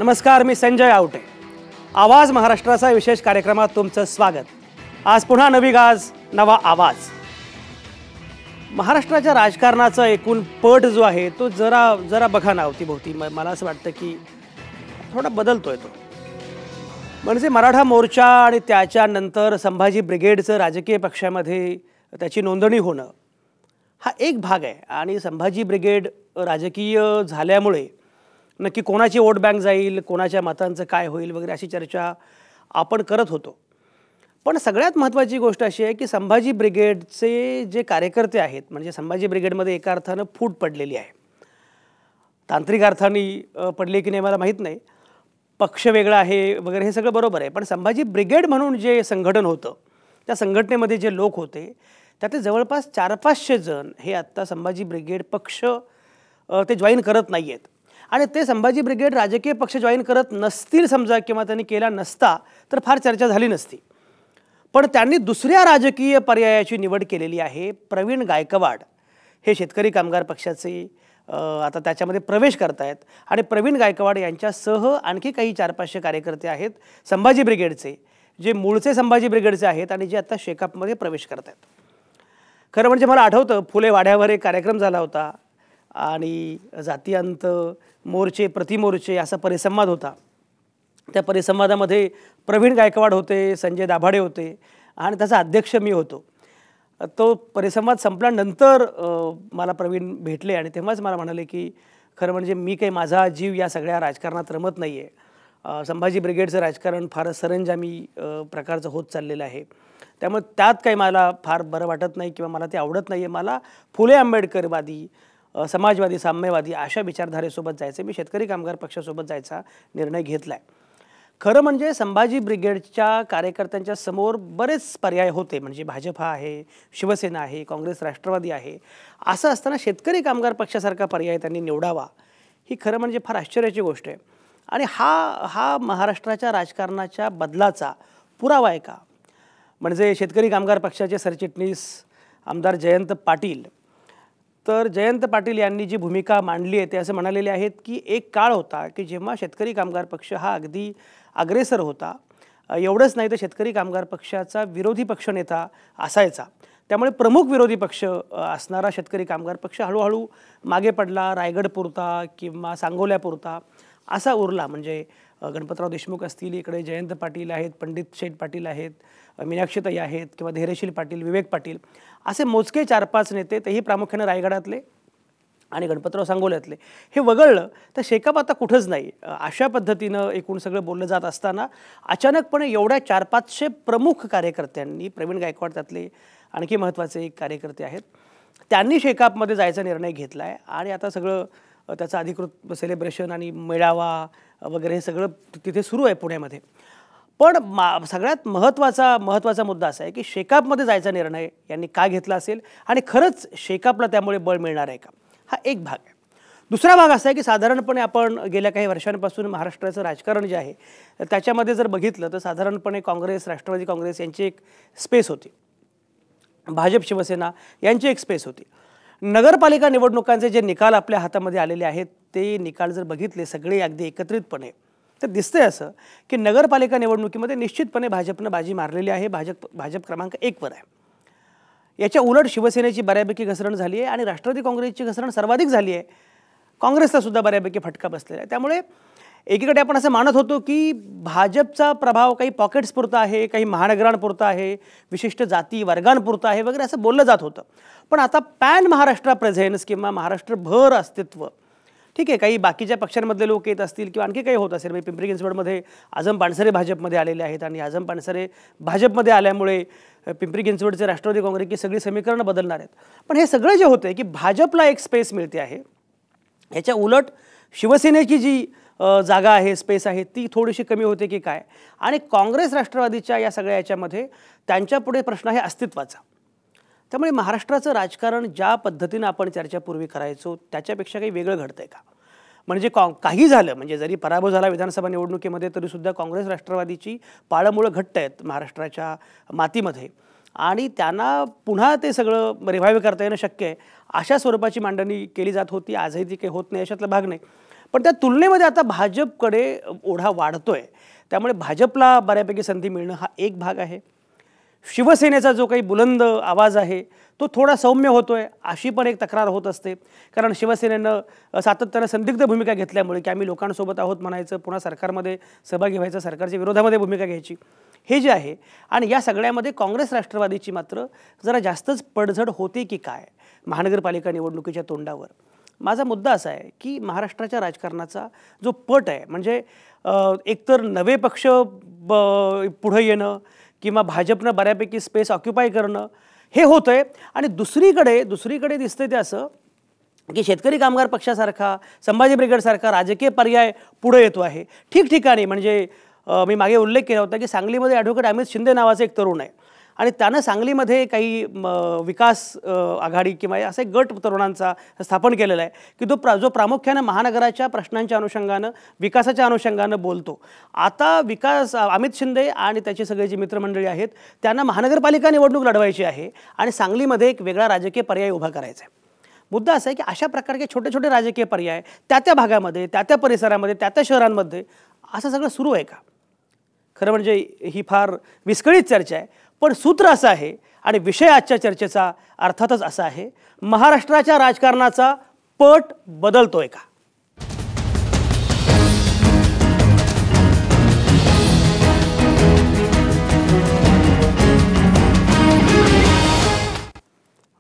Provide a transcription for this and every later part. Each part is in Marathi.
नमस्कार, मी संजय आवटे. आवाज महाराष्ट्राचा विशेष कार्यक्रमात तुमचं स्वागत. आज पुन्हा नवी गाज, नवा आवाज. महाराष्ट्राच्या राजकारणाचा एकूण पट जो आहे तो जरा बघा ना अवतीभोवती. मला असं वाटतं की थोडा बदलतोय तो. म्हणजे मराठा मोर्चा आणि त्याच्यानंतर संभाजी ब्रिगेडचं राजकीय पक्षामध्ये त्याची नोंदणी होणं हा एक भाग आहे. आणि संभाजी ब्रिगेड राजकीय झाल्यामुळे नक्की कोणाची वोट बँक जाईल, कोणाच्या मतांचं काय होईल वगैरे अशी चर्चा आपण करत होतो. पण सगळ्यात महत्त्वाची गोष्ट अशी आहे की संभाजी ब्रिगेडचे जे कार्यकर्ते आहेत, म्हणजे संभाजी ब्रिगेडमध्ये एका अर्थानं फूट पडलेली आहे. तांत्रिक अर्थाने पडली की नाही मला माहीत नाही, पक्ष वेगळा आहे वगैरे हे सगळं बरोबर आहे. पण संभाजी ब्रिगेड म्हणून जे संघटन होतं, त्या संघटनेमध्ये जे लोक होते त्यातले जवळपास 400-500 जण हे आत्ता संभाजी ब्रिगेड पक्ष ते जॉईन करत नाही आहेत. आणि ते संभाजी ब्रिगेड राजकीय पक्ष जॉईन करत नसतील समजा, किंवा त्यांनी केला नसता तर फार चर्चा झाली नसती. पण त्यांनी दुसऱ्या राजकीय पर्यायाची निवड केलेली आहे. प्रवीण गायकवाड हे शेतकरी कामगार पक्षाचे आता त्याच्यामध्ये प्रवेश करतायत. आणि प्रवीण गायकवाड यांच्यासह आणखी काही 400-500 कार्यकर्ते आहेत संभाजी ब्रिगेडचे, जे मूळचे संभाजी ब्रिगेडचे आहेत आणि जे आता शेकापमध्ये प्रवेश करत आहेत. खरं म्हणजे मला आठवतं फुले वाड्यावर एक कार्यक्रम झाला होता आणि जातीअंत मोर्चे प्रतिमोर्चे असा परिसंवाद होता. त्या परिसंवादामध्ये प्रवीण गायकवाड होते, संजय दाभाडे होते आणि त्याचा अध्यक्ष मी होतो. तो परिसंवाद संपल्यानंतर मला प्रवीण भेटले आणि तेव्हाच मला म्हणाले की खरं म्हणजे मी काही माझा जीव या सगळ्या राजकारणात रमत नाही आहे. संभाजी ब्रिगेडचं राजकारण फारच सरंजामी प्रकारचं होत चाललेलं आहे. त्यामुळे त्यात काही मला फार बरं वाटत नाही किंवा मला ते आवडत नाही आहे. मला फुले आंबेडकरवादी, समाजवादी, साम्यवादी अशा विचारधारेसोबत जायचं, मी शेतकरी कामगार पक्षासोबत जायचा निर्णय घेतला आहे. खरं म्हणजे संभाजी ब्रिगेडच्या कार्यकर्त्यांच्या समोर बरेच पर्याय होते. म्हणजे भाजप हा आहे, शिवसेना आहे, काँग्रेस राष्ट्रवादी आहे. असं असताना शेतकरी कामगार पक्षासारखा पर्याय त्यांनी निवडावा ही खरं म्हणजे फार आश्चर्याची गोष्ट आहे. आणि हा महाराष्ट्राच्या राजकारणाच्या बदलाचा पुरावा आहे का? म्हणजे शेतकरी कामगार पक्षाचे सरचिटणीस आमदार जयंत पाटील, तर जयंत पाटील यांनी जी भूमिका मांडली आहे ते असं म्हणालेले आहेत की एक काळ होता की जेव्हा शेतकरी कामगार पक्ष हा अगदी अग्रेसर होता. एवढंच नाही तर शेतकरी कामगार पक्षाचा विरोधी पक्षनेता असायचा. त्यामुळे प्रमुख विरोधी पक्ष असणारा शेतकरी कामगार पक्ष हळूहळू मागे पडला. रायगडपुरता किंवा सांगोल्यापुरता असा उरला. म्हणजे गणपतराव देशमुख असतील, इकडे जयंत पाटील आहेत, पंडित शेठ पाटील आहेत, मीनाक्षीताई आहेत, किंवा धैर्यशील पाटील, विवेक पाटील, असे मोजके 4-5 नेते, तेही प्रामुख्याने रायगडातले आणि गणपतराव सांगोल्यातले. हे वगळलं तर शेकाप आता कुठंच नाही. अशा पद्धतीनं एकूण सगळं बोललं जात असताना अचानकपणे एवढ्या 400-500 प्रमुख कार्यकर्त्यांनी, प्रवीण गायकवाड त्यातले आणखी महत्त्वाचे एक कार्यकर्ते आहेत, त्यांनी शेकापमध्ये जायचा निर्णय घेतला आहे. आणि आता सगळं त्याचं अधिकृत सेलिब्रेशन आणि मेळावा वगैरे हे सगळं तिथे सुरू आहे पुण्यामध्ये. पण सगळ्यात महत्त्वाचा मुद्दा असा आहे की शेकापमध्ये जायचा निर्णय यांनी का घेतला असेल आणि खरंच शेकापला त्यामुळे बळ मिळणार आहे का, हा एक भाग आहे. दुसरा भाग असा आहे की साधारणपणे आपण गेल्या काही वर्षांपासून महाराष्ट्राचं राजकारण जे आहे त्याच्यामध्ये जर बघितलं तर साधारणपणे काँग्रेस, राष्ट्रवादी काँग्रेस यांची एक स्पेस होती, भाजप शिवसेना यांची एक स्पेस होती. नगरपालिका निवडणुकांचे जे निकाल आपल्या हातामध्ये आलेले आहेत ते निकाल जर बघितले सगळे अगदी एकत्रितपणे तर दिसतंय असं की नगरपालिका निवडणुकीमध्ये निश्चितपणे भाजपनं बाजी मारलेली आहे. भाजप क्रमांक 1 वर आहे. याच्या उलट शिवसेनेची बऱ्यापैकी घसरण झाली आहे आणि राष्ट्रवादी काँग्रेसची घसरण सर्वाधिक झाली आहे. काँग्रेसला सुद्धा बऱ्यापैकी फटका बसलेला आहे. त्यामुळे एकीकडे आपण असं मानत होतो की भाजपचा प्रभाव काही पॉकेट्सपुरता आहे, काही महानगरांपुरता आहे, विशिष्ट जाती वर्गांपुरता आहे वगैरे असं बोललं जात होतं. पण आता पॅन महाराष्ट्र प्रेझेन्स किंवा महाराष्ट्रभर अस्तित्व, ठीक आहे, काही बाकीच्या पक्षांमधले लोक येत असतील किंवा आणखी काही होत असेल. म्हणजे पिंपरी चिंचवडमध्ये आझम पानसरे भाजपमध्ये आलेले आहेत आणि आझम पानसरे भाजपमध्ये आल्यामुळे पिंपरी चिंचवडचे राष्ट्रवादी काँग्रेसची सगळी समीकरणं बदलणार आहेत. पण हे सगळं जे होतं की भाजपला एक स्पेस मिळते आहे, याच्या उलट शिवसेनेची जी जागा आहे, स्पेस आहे, ती थोडीशी कमी होते की काय. आणि काँग्रेस राष्ट्रवादीच्या या सगळ्या याच्यामध्ये त्यांच्यापुढे प्रश्न आहे अस्तित्वाचा. त्यामुळे महाराष्ट्राचं राजकारण ज्या पद्धतीनं आपण चर्चापूर्वी करायचो त्याच्यापेक्षा काही वेगळं घडतंय का. म्हणजे काही झालं, म्हणजे जरी पराभव झाला विधानसभा निवडणुकीमध्ये तरीसुद्धा काँग्रेस राष्ट्रवादीची पाळंमुळं घट्ट आहेत महाराष्ट्राच्या मातीमध्ये आणि त्यांना पुन्हा ते सगळं रिव्हाइव्ह करता येणं शक्य आहे अशा स्वरूपाची मांडणी केली जात होती. आजही ती काही होत नाही, अशातला भाग नाही. पण त्या तुलनेमध्ये आता भाजपकडे ओढा वाढतोय, त्यामुळे भाजपला बऱ्यापैकी संधी मिळणं हा एक भाग आहे. शिवसेनेचा जो काही बुलंद आवाज आहे तो थोडा सौम्य होतोय अशी पण एक तक्रार होत असते. कारण शिवसेनेनं सातत्यानं संदिग्ध भूमिका घेतल्यामुळे की आम्ही लोकांसोबत आहोत म्हणायचं, पुन्हा सरकारमध्ये सहभागी व्हायचं, सरकारच्या विरोधामध्ये भूमिका घ्यायची, हे जे आहे. आणि या सगळ्यामध्ये काँग्रेस राष्ट्रवादीची मात्र जरा जास्तच पडझड होते की काय महानगरपालिका निवडणुकीच्या तोंडावर. माझा मुद्दा असा आहे की महाराष्ट्राच्या राजकारणाचा जो पट आहे, म्हणजे एकतर नवे पक्ष पुढे येणं किंवा भाजपनं बऱ्यापैकी स्पेस ऑक्युपाय करणं हे होतं आहे. आणि दुसरीकडे दिसतंय ते असं की शेतकरी कामगार पक्षासारखा, संभाजी ब्रिगेडसारखा राजकीय पर्याय पुढे येतो आहे ठिकठिकाणी. म्हणजे मी मागे उल्लेख केला होता की सांगलीमध्ये ॲडव्होकेट अमित शिंदे नावाचा एक तरुण आहे आणि त्यानं सांगलीमध्ये काही विकास आघाडी किंवा असा एक गट तरुणांचा स्थापन केलेला आहे की जो प्रामुख्यानं महानगराच्या प्रश्नांच्या अनुषंगानं, विकासाच्या अनुषंगानं बोलतो. आता अमित शिंदे आणि त्याची सगळी जी मित्रमंडळी आहेत त्यांना महानगरपालिका निवडणूक लढवायची आहे आणि सांगलीमध्ये एक वेगळा राजकीय पर्याय उभा करायचा आहे. मुद्दा असा आहे की अशा प्रकारचे छोटे छोटे राजकीय पर्याय त्या भागामध्ये, त्या परिसरामध्ये, त्या शहरांमध्ये असं सगळं सुरू आहे का? खरं म्हणजे ही फार विस्कळीत चर्चा आहे. पण सूत्र असं आहे आणि विषय आजच्या चर्चेचा अर्थातच असा आहे, महाराष्ट्राच्या राजकारणाचा पट बदलतोय का?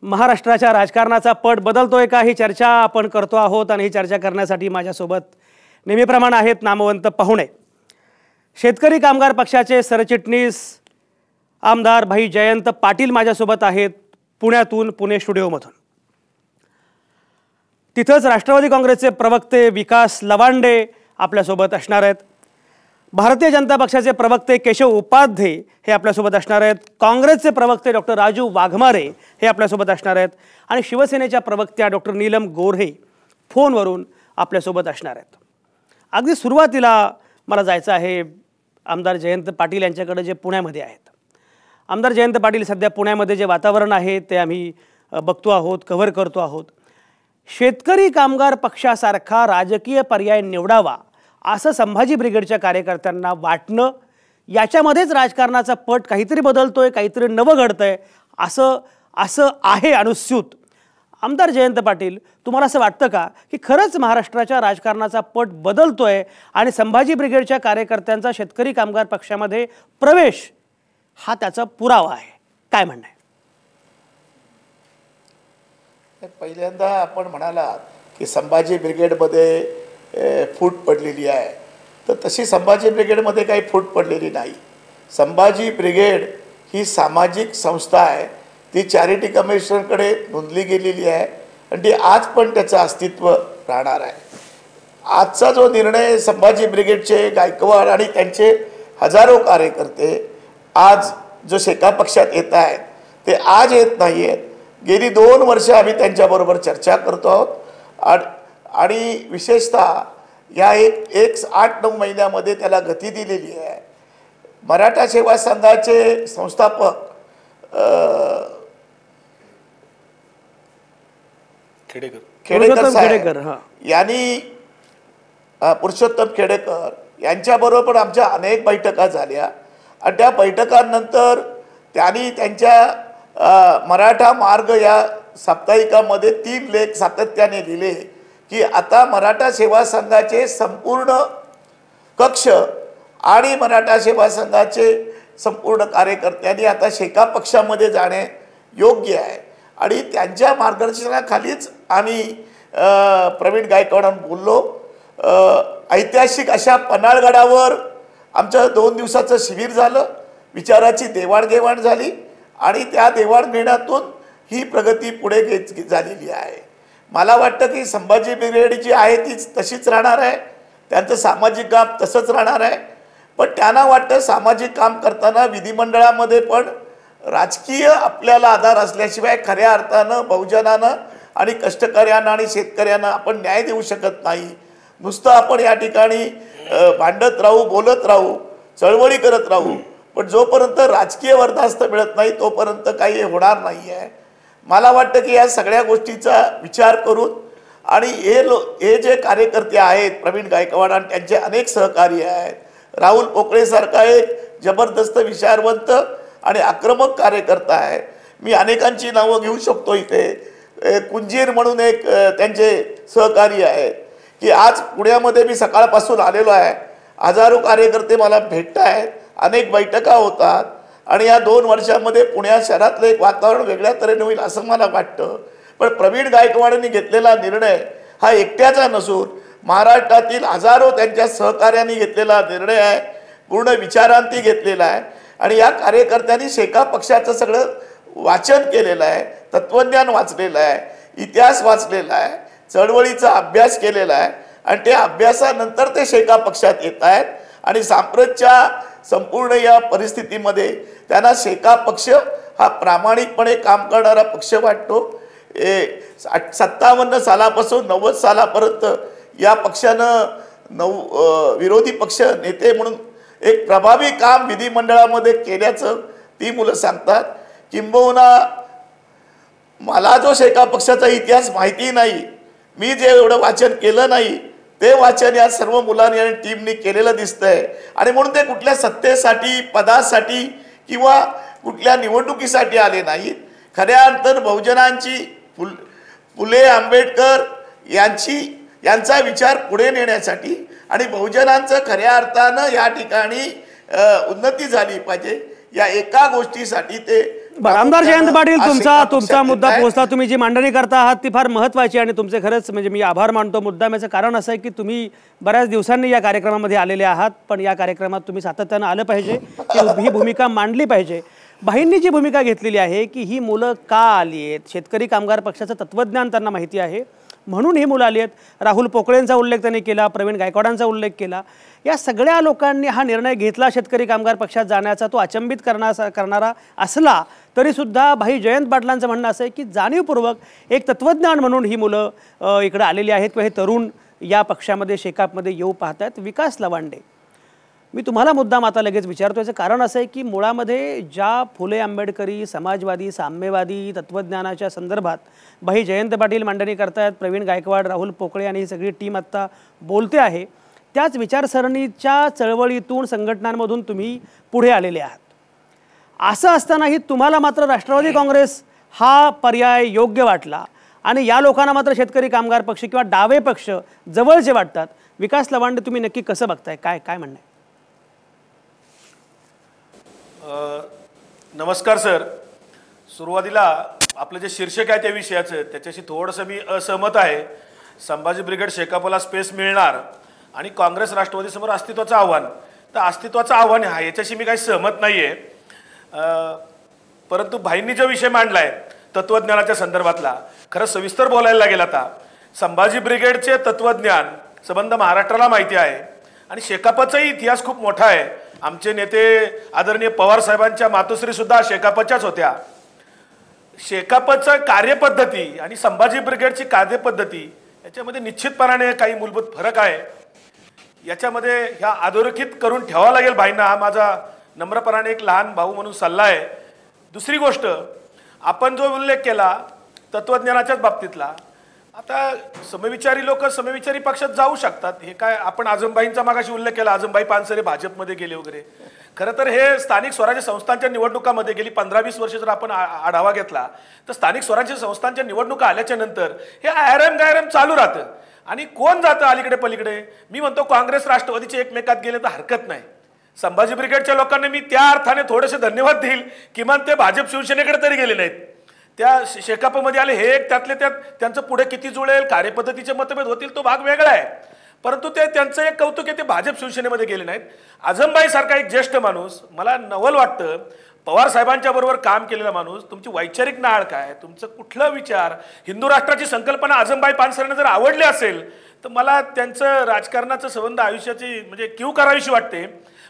महाराष्ट्राच्या राजकारणाचा पट बदलतोय का ही चर्चा आपण करतो आहोत. आणि ही चर्चा करण्यासाठी माझ्यासोबत नेहमीप्रमाणे आहेत नामवंत पाहुणे. शेतकरी कामगार पक्षाचे सरचिटणीस आमदार भाई जयंत पाटील माझ्यासोबत आहेत पुण्यातून, पुणे स्टुडिओमधून. तिथंच राष्ट्रवादी काँग्रेसचे प्रवक्ते विकास लवांडे आपल्यासोबत असणार आहेत. भारतीय जनता पक्षाचे प्रवक्ते केशव उपाध्ये हे आपल्यासोबत असणार आहेत. काँग्रेसचे प्रवक्ते डॉक्टर राजू वाघमारे हे आपल्यासोबत असणार आहेत. आणि शिवसेनेच्या प्रवक्त्या डॉक्टर नीलम गोऱ्हे फोनवरून आपल्यासोबत असणार आहेत. अगदी सुरुवातीला मला जायचं आहे आमदार जयंत पाटील यांच्याकडे जे पुण्यामध्ये आहेत. आमदार जयंत पाटील, सध्या पुण्यामध्ये जे वातावरण आहे ते आम्ही बघतो आहोत, कव्हर करतो आहोत. शेतकरी कामगार पक्षासारखा राजकीय पर्याय निवडावा असं संभाजी ब्रिगेडच्या कार्यकर्त्यांना वाटणं, याच्यामध्येच राजकारणाचा पट काहीतरी बदलतोय, काहीतरी नवं घडतंय असं आहे अनुस्यूत. आमदार जयंत पाटील, तुम्हाला असं वाटतं का की खरंच महाराष्ट्राच्या राजकारणाचा पट बदलतोय आणि संभाजी ब्रिगेडच्या कार्यकर्त्यांचा शेतकरी कामगार पक्षामध्ये प्रवेश हा त्याचा पुरावा आहे? काय म्हणणं आहे? पहिल्यांदा आपण म्हणालात की संभाजी ब्रिगेडमध्ये फूट पडलेली आहे, तर तशी संभाजी ब्रिगेडमध्ये काही फूट पडलेली नाही. संभाजी ब्रिगेड ही सामाजिक संस्था आहे, ती चॅरिटी कमिशनकडे नोंदली गेलेली आहे आणि ती आज पण त्याचं अस्तित्व राहणार आहे. आजचा जो निर्णय संभाजी ब्रिगेडचे गायकवाड आणि त्यांचे हजारो कार्यकर्ते आज जो शेका पक्षात येत आहेत ते आज येत नाही आहेत. गेली 2 वर्ष आम्ही त्यांच्याबरोबर चर्चा करतो आहोत आणि विशेषतः या 8-9 महिन्यामध्ये त्याला गती दिलेली आहे. मराठा सेवा संघाचे संस्थापक खेडेकर साहेब यांनी, पुरुषोत्तम खेडेकर यांच्याबरोबर आमच्या अनेक बैठका झाल्या आणि त्या बैठकांनंतर त्यांनी त्यांच्या मराठा मार्ग या साप्ताहिकामध्ये 3 लेख सातत्याने लिहिले की आता मराठा सेवा संघाचे संपूर्ण कक्ष आणि मराठा सेवा संघाचे संपूर्ण कार्यकर्त्यांनी आता शेका पक्षामध्ये जाणे योग्य आहे. आणि त्यांच्या मार्गदर्शनाखालीच आम्ही प्रवीण गायकवाडांना बोललो. ऐतिहासिक अशा पन्हाळगडावर आमचं 2 दिवसाचं शिबिर झालं, विचाराची देवाणघेवाण झाली आणि त्या देवाणघेवाणातून ही प्रगती पुढे झालेली आहे. मला वाटतं की संभाजी ब्रिगेड जी आहे ती तशीच राहणार आहे, त्यांचं सामाजिक काम तसंच राहणार आहे. पण त्यांना वाटतं सामाजिक काम करताना विधिमंडळामध्ये पण राजकीय आपल्याला आधार असल्याशिवाय खऱ्या अर्थानं बहुजनानं आणि कष्टकऱ्यांना आणि शेतकऱ्यांना आपण न्याय देऊ शकत नाही. नुसतं आपण या ठिकाणी भांडत राहू, बोलत राहू, चळवळी करत राहू, पण जोपर्यंत राजकीय बरदास्त मिळत नाही तोपर्यंत काही होणार नाही आहे. मला वाटतं की या सगळ्या गोष्टीचा विचार करून आणि हे जे कार्यकर्ते आहेत, प्रवीण गायकवाड आणि त्यांचे अनेक सहकारी आहेत, राहुल पोकळेसारखा एक जबरदस्त विचारवंत आणि आक्रमक कार्यकर्ता आहे. मी अनेकांची नावं घेऊ शकतो इथे. कुंजीर म्हणून एक त्यांचे सहकारी आहेत की आज पुण्यामध्ये मी सकाळपासून आलेलो आहे. हजारो कार्यकर्ते मला भेटत आहेत, अनेक बैठका होतात आणि या 2 वर्षामध्ये पुण्या शहरातलं एक वातावरण वेगळ्या तऱ्हेने होईल असं मला वाटतं. पण प्रवीण गायकवाडांनी घेतलेला निर्णय हा एकट्याचा नसून महाराष्ट्रातील हजारो त्यांच्या सहकार्यांनी घेतलेला निर्णय आहे, पूर्ण विचारांती घेतलेला आहे. आणि या कार्यकर्त्यांनी शेका पक्षाचं सगळं वाचन केलेलं आहे, तत्त्वज्ञान वाचलेलं आहे, इतिहास वाचलेला आहे, चळवळीचा अभ्यास केलेला आहे आणि त्या अभ्यासानंतर ते शेका पक्षात येत आहेत. आणि सांप्रतच्या संपूर्ण या परिस्थितीमध्ये त्यांना शेका पक्ष हा प्रामाणिकपणे काम करणारा पक्ष वाटतो. 57 सालापासून 90 सालापर्यंत या पक्षानं विरोधी पक्ष नेते म्हणून एक प्रभावी काम विधिमंडळामध्ये केल्याचं ती मुलं सांगतात. किंबहुना मला जो शेका पक्षाचा इतिहास माहिती नाही, मी जे एवढं वाचन केलं नाही ते वाचन या सर्व मुलांनी आणि टीमनी केलेलं दिसतंय. आणि म्हणून ते कुठल्या सत्तेसाठी, पदासाठी किंवा कुठल्या निवडणुकीसाठी आले नाहीत. खऱ्या अर्थानं बहुजनांची फुले आंबेडकर यांचा विचार पुढे नेण्यासाठी आणि बहुजनांचं खऱ्या अर्थानं या ठिकाणी उन्नती झाली पाहिजे या एका गोष्टीसाठी ते. आमदार जयंत पाटील, तुमचा मुद्दा पोहोचला. तुम्ही जी मांडणी करता आहात ती फार महत्त्वाची आणि तुमचे खरंच म्हणजे मी आभार मानतो. मुद्दामाचं कारण असं आहे की तुम्ही बऱ्याच दिवसांनी या कार्यक्रमामध्ये आलेले आहात, पण या कार्यक्रमात तुम्ही सातत्यानं आलं पाहिजे, ही भूमिका मांडली पाहिजे. भाईंनी जी भूमिका घेतलेली आहे की ही मुलं का आली आहेत, शेतकरी कामगार पक्षाचं तत्त्वज्ञान त्यांना माहिती आहे म्हणून ही मुलं आली आहेत. राहुल पोकळेंचा उल्लेख त्यांनी केला, प्रवीण गायकवाडांचा उल्लेख केला. या सगळ्या लोकांनी हा निर्णय घेतला शेतकरी कामगार पक्षात जाण्याचा. तो अचंबित करणारा असला तरीसुद्धा भाई जयंत पाटलांचं म्हणणं असं आहे की जाणीवपूर्वक एक तत्त्वज्ञान म्हणून ही मुलं इकडे आलेली आहेत किंवा हे तरुण या पक्षामध्ये शेकापमध्ये येऊ पाहत आहेत. विकास लवांडे, मी तुम्हाला मुद्दाम आता लगेच विचारतो. याचं कारण असं आहे की मुळामध्ये ज्या फुले आंबेडकरी, समाजवादी, साम्यवादी तत्त्वज्ञानाच्या संदर्भात भाई जयंत पाटील मांडणी करतायत, प्रवीण गायकवाड, राहुल पोकळे आणि ही सगळी टीम आत्ता बोलते आहे, त्याच विचारसरणीच्या चळवळीतून, संघटनांमधून तुम्ही पुढे आलेले आहात. असं असतानाही तुम्हाला मात्र राष्ट्रवादी काँग्रेस हा पर्याय योग्य वाटला आणि या लोकांना मात्र शेतकरी कामगार पक्ष किंवा डावे पक्ष जवळचे वाटतात. विकास लवांडे, तुम्ही नक्की कसं बघताय, काय म्हणणं आहे? नमस्कार सर. सुरुवातीला आपलं जे शीर्षक आहे त्या विषयाचं त्याच्याशी थोडंसं मी असहमत आहे. संभाजी ब्रिगेड शेकापला स्पेस मिळणार आणि काँग्रेस राष्ट्रवादीसमोर अस्तित्वाचं आव्हान, तर अस्तित्वाचं आव्हान आहे याच्याशी मी काही सहमत नाही आहे. परंतु भाईंनी जो विषय मांडला आहे तत्त्वज्ञानाच्या संदर्भातला, खरं सविस्तर बोलायला लागेल. आता संभाजी ब्रिगेडचे तत्त्वज्ञान संबंध महाराष्ट्राला माहिती आहे आणि शेकापचाही इतिहास खूप मोठा आहे. आमचे नेते आदरणीय पवार साहेबांच्या मातोश्री सुद्धा शेकापच्याच होत्या. शेकापचं कार्यपद्धती आणि संभाजी ब्रिगेडची कार्यपद्धती याच्यामध्ये निश्चितपणाने काही मूलभूत फरक आहे. याच्यामध्ये ह्या अधोरेखित करून ठेवावा लागेल भाईंना, हा माझा नम्रपणाने एक लहान भाऊ म्हणून सल्ला आहे. दुसरी गोष्ट, आपण जो उल्लेख केला तत्त्वज्ञानाच्याच बाबतीतला, आता समविचारी लोक समविचारी पक्षात जाऊ शकतात. हे काय, आपण आजमबाईंचा मागाशी उल्लेख केला, आजमबाई पानसरे भाजपमध्ये गेले वगैरे. खरं तर हे स्थानिक स्वराज्य संस्थांच्या निवडणुकामध्ये गेली 15-20 वर्ष जर आपण आढावा घेतला तर स्थानिक स्वराज्य संस्थांच्या निवडणुका आल्याच्या नंतर हे आयरम गायरम चालू राहतं आणि कोण जातं अलीकडे पलीकडे. मी म्हणतो काँग्रेस राष्ट्रवादीचे एकमेकात गेले तर हरकत नाही. संभाजी ब्रिगेडच्या लोकांना मी त्या अर्थाने थोडेसे धन्यवाद देईल, किमान ते भाजप शिवसेनेकडे तरी गेले नाहीत, त्या शेकापमध्ये आले. हे एक त्यातले त्यात त्यांचं पुढे किती जुळेल, कार्यपद्धतीचे मतभेद होतील तो भाग वेगळा आहे, परंतु ते त्यांचं एक कौतुक आहे, ते भाजप शिवसेनेमध्ये गेले नाहीत. आजमबाई सारखा एक ज्येष्ठ माणूस, मला नवल वाटतं, पवार साहेबांच्या बरोबर काम केलेला माणूस, तुमची वैचारिक नाळ काय, तुमचं कुठलं विचार, हिंदू राष्ट्राची संकल्पना आजमबाई पानसरेंना जर आवडली असेल तर मला त्यांचं राजकारणाचं संबंध आयुष्याची म्हणजे कीव करावीशी वाटते.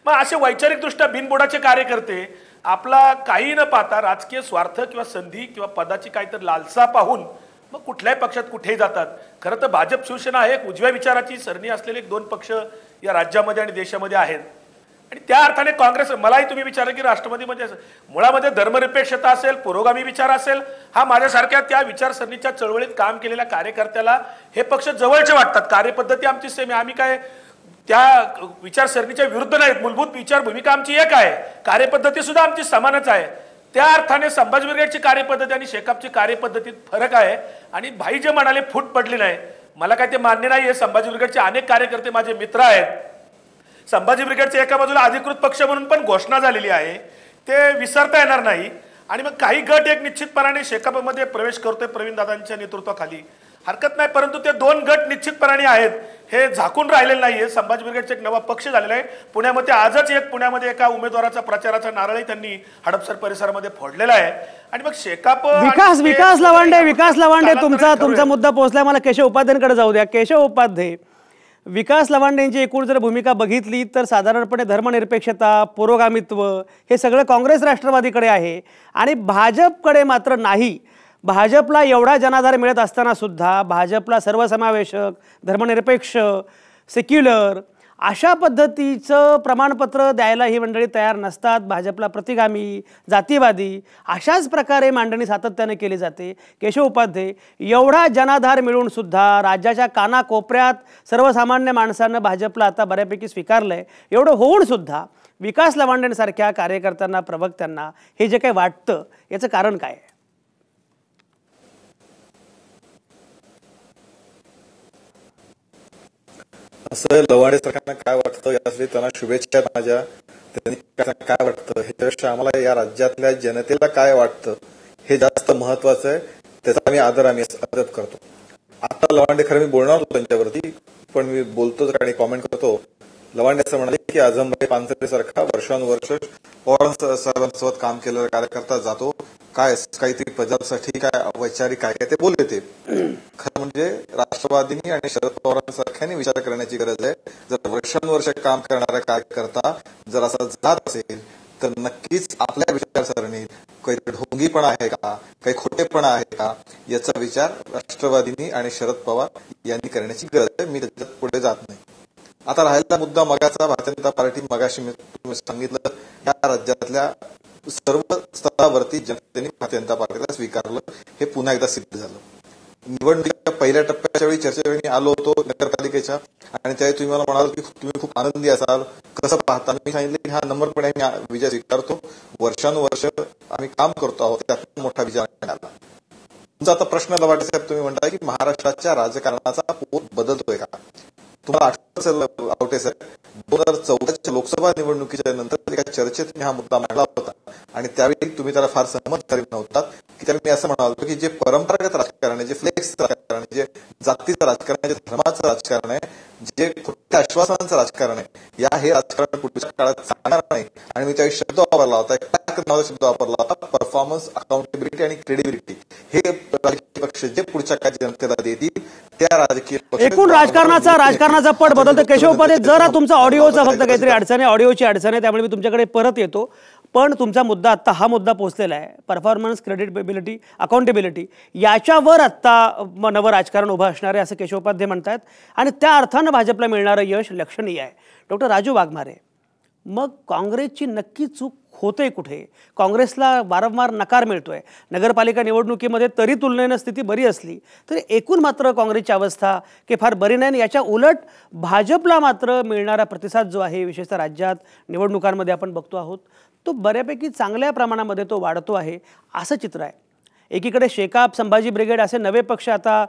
मग असे वैचारिकदृष्ट्या बिनबुडाचे कार्यकर्ते आपला काही न पाहता राजकीय स्वार्थ किंवा संधी किंवा पदाची काहीतरी लालसा पाहून मग कुठल्याही पक्षात कुठेही जातात. खरं तर भाजप शिवसेना हे एक उजव्या विचाराची सरणी असलेले 2 पक्ष या राज्यामध्ये आणि देशामध्ये आहेत. आणि त्या अर्थाने काँग्रेस, मलाही तुम्ही विचारलं की राष्ट्रवादीमध्ये मुळामध्ये धर्मनिरपेक्षता असेल, पुरोगामी विचार असेल, हा माझ्यासारख्या त्या विचारसरणीच्या चळवळीत काम केलेल्या कार्यकर्त्याला हे पक्ष जवळचे वाटतात. कार्यपद्धती आमची सेम आहे, आम्ही काय त्या विचारसरणीच्या विरुद्ध नाहीत. मूलभूत विचार भूमिका आमची एक आहे, कार्यपद्धती सुद्धा आमची समानच आहे. त्या अर्थाने संभाजी ब्रिगेडची कार्यपद्धती आणि शेकापची कार्यपद्धतीत फरक आहे. आणि भाई जे म्हणाले फूट पडली नाही, मला काय ते मान्य नाहीये. संभाजी ब्रिगेडचे अनेक कार्यकर्ते माझे मित्र आहेत. संभाजी ब्रिगेडचे एका बाजूला अधिकृत पक्ष म्हणून पण घोषणा झालेली आहे, ते विसरता येणार नाही. आणि मग काही गट एक निश्चितपणाने शेकापमध्ये प्रवेश करतोय प्रवीणदादांच्या नेतृत्वाखाली, हरकत नाही. परंतु ते दोन गट निश्चितपणाने आहेत, हे झाकून राहिलेलं नाहीये. संभाजी ब्रिगेडचा एक नवा पक्ष झालेला आहे पुण्यामध्ये. आजच पुण्यामध्ये एका उमेदवाराचा प्रचाराचा नारळही त्यांनी हडपसर परिसरामध्ये फोडलेला आहे. आणि मग शेकाप विकास लवांडे तुमचा मुद्दा पोहोचलाय. मला केशव उपाध्यायांकडे जाऊ द्या. केशव उपाध्ये, विकास लवांडेंची एकूण जर भूमिका बघितली तर साधारणपणे धर्मनिरपेक्षता, पुरोगामित्व हे सगळं काँग्रेस राष्ट्रवादीकडे आहे आणि भाजपकडे मात्र नाही. भाजपला एवढा जनाधार मिळत असताना सुद्धा भाजपला सर्वसमावेशक, धर्मनिरपेक्ष, सेक्युलर अशा पद्धतीचं प्रमाणपत्र द्यायला ही मंडळी तयार नसतात. भाजपला प्रतिगामी, जातीवादी अशाच प्रकारे मांडणी सातत्याने केली जाते. केशव उपाध्ये, एवढा जनाधार मिळून सुद्धा राज्याच्या कानाकोपऱ्यात सर्वसामान्य माणसानं भाजपला आता बऱ्यापैकी स्वीकारलंय. एवढं होऊन सुद्धा विकास लवांडेंसारख्या कार्यकर्त्यांना, प्रवक्त्यांना हे जे काही वाटतं याचं कारण काय आहे? असं लवांडे सरकारनं काय वाटतं यासाठी त्यांना शुभेच्छा माझ्या. त्यांनी काय वाटतं ह्याच्यापेक्षा आम्हाला या राज्यातल्या जनतेला काय वाटतं हे जास्त महत्वाचं आहे. त्याचा आम्ही आदर करतो. आता लवांडे खरं मी बोलणार होतो त्यांच्यावरती, पण मी बोलतोच आणि कॉमेंट करतो. लवांडे असं म्हणाले की आझमभाई पानसरे सारखा वर्षानुवर्ष पवार साहेबांसोबत काम केलेला कार्यकर्ता जातो, काय काहीतरी प्रजासाठी काय वैचारिक काय ते बोलले. ते खरं म्हणजे राष्ट्रवादींनी आणि शरद पवारांसारख्याने विचार करण्याची गरज आहे. जर वर्षानुवर्ष काम करणारा कार्यकर्ता जर असा जात असेल तर नक्कीच आपल्या विचारसरणीत काही ढोंगीपणा आहे का, काही खोटेपणा आहे का याचा विचार राष्ट्रवादींनी आणि शरद पवार यांनी करण्याची गरज आहे. मी त्याच्यात पुढे जात नाही. आता राहिलेला मुद्दा मगाचा, भारतीय जनता पार्टी मगाशी मी सांगितलं या राज्यातल्या सर्व स्तरावरती जनतेने भारतीय जनता पार्टीला स्वीकारलं, हे पुन्हा एकदा सिद्ध झालं. निवडणुकीच्या पहिल्या टप्प्याच्या वेळी चर्चेच्या वेळी आलो होतो नगरपालिकेच्या, आणि त्यावेळी तुम्ही मला म्हणाल की तुम्ही खूप आनंदी असाल, कसं पाहता. मी सांगितलं की हा नंबरपणे आम्ही विजय स्वीकारतो. वर्षानुवर्ष आम्ही काम करतो आहोत, त्यात मोठा विजय आला. तुमचा आता प्रश्न लवाटे साहेब, तुम्ही म्हणताय की महाराष्ट्राच्या राजकारणाचा पोत बदलतोय का? तुम्हाला आठवत असेल आवटे साहेब, 2014च्या लोकसभा निवडणुकीच्या नंतर एका चर्चेत मी हा मुद्दा मांडला होता आणि त्यावेळी तुम्ही त्याला फार सहमत झाले नव्हतात. की त्यावेळी मी असं म्हणालो की जे परंपरागत राजकारण आहे, जे फ्लेक्स राजकारण आहे, जे जातीचं राजकारण आहे, जे धर्माचं राजकारण आहे, जे खोट्या आश्वासनांचं राजकारण आहे, हे राजकारण पुढच्या काळात चालणार नाही. आणि मी त्यावेळी शब्द वापरला होता, शब्द वापरला होता, परफॉर्मन्स, अकाउंटेबिलिटी आणि क्रेडिबिलिटी. हे राजकीय पक्ष जे पुढच्या काय जनतेला देतील त्या राजकीय पक्ष एकूण राजकारणाचा पट बदलतो. केशव उपाध्ये, जरा तुमचा ऑडिओचा फक्त काहीतरी अडचण आहे, ऑडिओची अडचण आहे, त्यामुळे मी तुमच्याकडे परत येतो. पण तुमचा मुद्दा आत्ता हा मुद्दा पोहोचलेला आहे, परफॉर्मन्स, क्रेडिबिलिटी, अकाउंटेबिलिटी, याच्यावर आत्ता नवं राजकारण उभं असणार आहे असं केशव उपाध्ये म्हणतात. आणि त्या अर्थानं भाजपला मिळणारं यश लक्षणीय आहे. डॉक्टर राजू वाघमारे, मग काँग्रेसची नक्की चूक होते कुठे? काँग्रेसला वारंवार नकार मिळतोय. नगरपालिका निवडणुकीमध्ये तरी तुलनेनं स्थिती बरी असली तरी एकूण मात्र काँग्रेसची अवस्था की फार बरी नाही. याच्या उलट भाजपला मात्र मिळणारा प्रतिसाद जो आहे, विशेषतः राज्यात निवडणुकांमध्ये आपण बघतो आहोत, तो बऱ्यापैकी चांगल्या प्रमाणामध्ये तो वाढतो आहे असं चित्र आहे. एकीकडे शेकाप, संभाजी ब्रिगेड असे नवे पक्ष, आता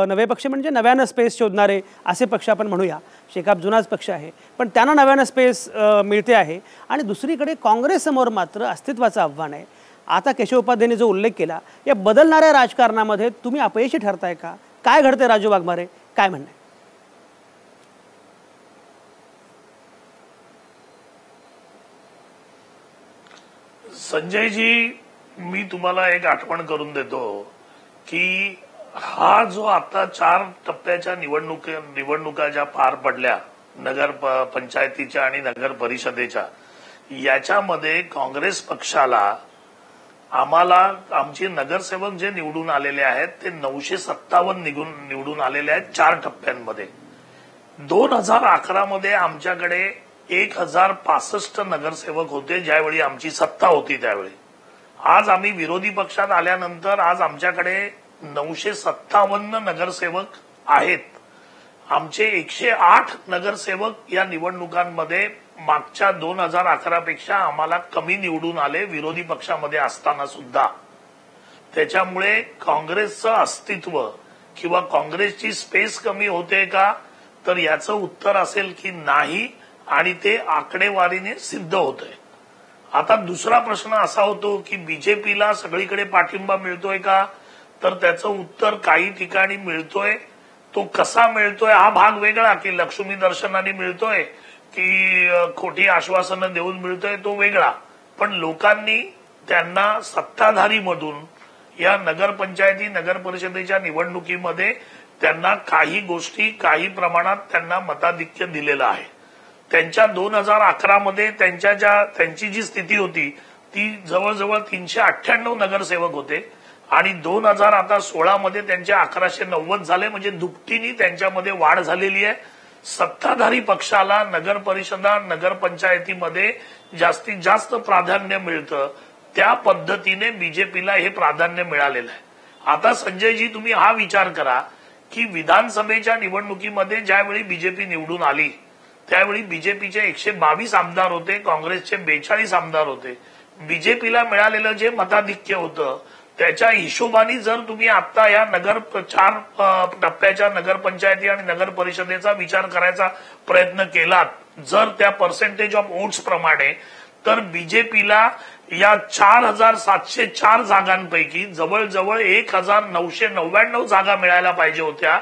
नवे पक्ष म्हणजे नव्यानं स्पेस शोधणारे असे पक्ष आपण म्हणूया. शेकाप जुनाच पक्ष आहे, पण त्यांना नव्यानं स्पेस मिळते आहे. आणि दुसरीकडे काँग्रेससमोर मात्र अस्तित्वाचं आव्हान आहे. आता केशव उपाध्यायांनी जो उल्लेख केला, या बदलणाऱ्या राजकारणामध्ये तुम्ही अपयशी ठरताय का? काय घडते राजू वाघमारे, काय म्हणणं आहे? संजयजी, मी तुम्हाला एक आठवण करून देतो की हा जो आता 4 टप्प्याच्या निवडणुका ज्या पार पडल्या, नगर पंचायतीच्या आणि नगर परिषदेच्या, याच्यामध्ये काँग्रेस पक्षाला आम्हाला आमचे नगरसेवक जे निवडून आलेले आहेत ते 957 निवडून आलेले आहेत 4 टप्प्यांमध्ये. 2011 मध्ये आमच्याकडे 1065 नगरसेवक होते ज्यावेळी आमची सत्ता होती त्यावेळी. आज आम्ही विरोधी पक्षात आल्यानंतर आज आमच्याकडे 957 नगरसेवक आहेत. आमचे 108 नगरसेवक या निवडणुकांमध्ये मागच्या 2011 पेक्षा आम्हाला कमी निवडून आले विरोधी पक्षामध्ये असताना सुद्धा. त्याच्यामुळे काँग्रेसचं अस्तित्व किंवा काँग्रेसची स्पेस कमी होते का, तर याचं उत्तर असेल की नाही, आणि ते आकडेवारीने सिद्ध होतंय. आता दुसरा प्रश्न असा होतो की बीजेपीला सगळीकडे पाठिंबा मिळतोय का, तर त्याचं उत्तर काही ठिकाणी मिळतोय. तो कसा मिळतोय हा भाग वेगळा, की लक्ष्मी दर्शनाने मिळतोय की खोटी आश्वासनं देऊन मिळतोय तो वेगळा. पण लोकांनी त्यांना सत्ताधारी मधून या नगरपंचायती नगर परिषदेच्या निवडणुकीमध्ये त्यांना काही गोष्टी काही प्रमाणात त्यांना मताधिक्य दिलेलं आहे. त्यांच्या 2011 मध्ये त्यांची जी स्थिती होती ती जवळजवळ 398 नगरसेवक होते आणि 2016 मध्ये त्यांचे 1190 झाले. म्हणजे दुपटीने त्यांच्यामध्ये वाढ झालेली आहे. सत्ताधारी पक्षाला नगर परिषदा नगरपंचायतीमध्ये जास्तीत जास्त प्राधान्य मिळतं, त्या पद्धतीने बीजेपीला हे प्राधान्य मिळालेलं आहे. आता संजयजी तुम्ही हा विचार करा की विधानसभेच्या निवडणुकीमध्ये ज्यावेळी बीजेपी निवडून आली त्यावेळी बीजेपीचे 122 आमदार होते, काँग्रेसचे 42 आमदार होते. बीजेपीला मिळालेलं जे मताधिक्य होतं त्याच्या हिशोबाने जर तुम्ही आता या 4 टप्प्याच्या नगरपंचायती आणि नगर परिषदेचा विचार करायचा प्रयत्न केलात जर त्या पर्सेंटेज ऑफ वोट्स प्रमाणे, तर बीजेपीला या 4704 जागांपैकी जवळजवळ 1999 जागा मिळायला पाहिजे होत्या,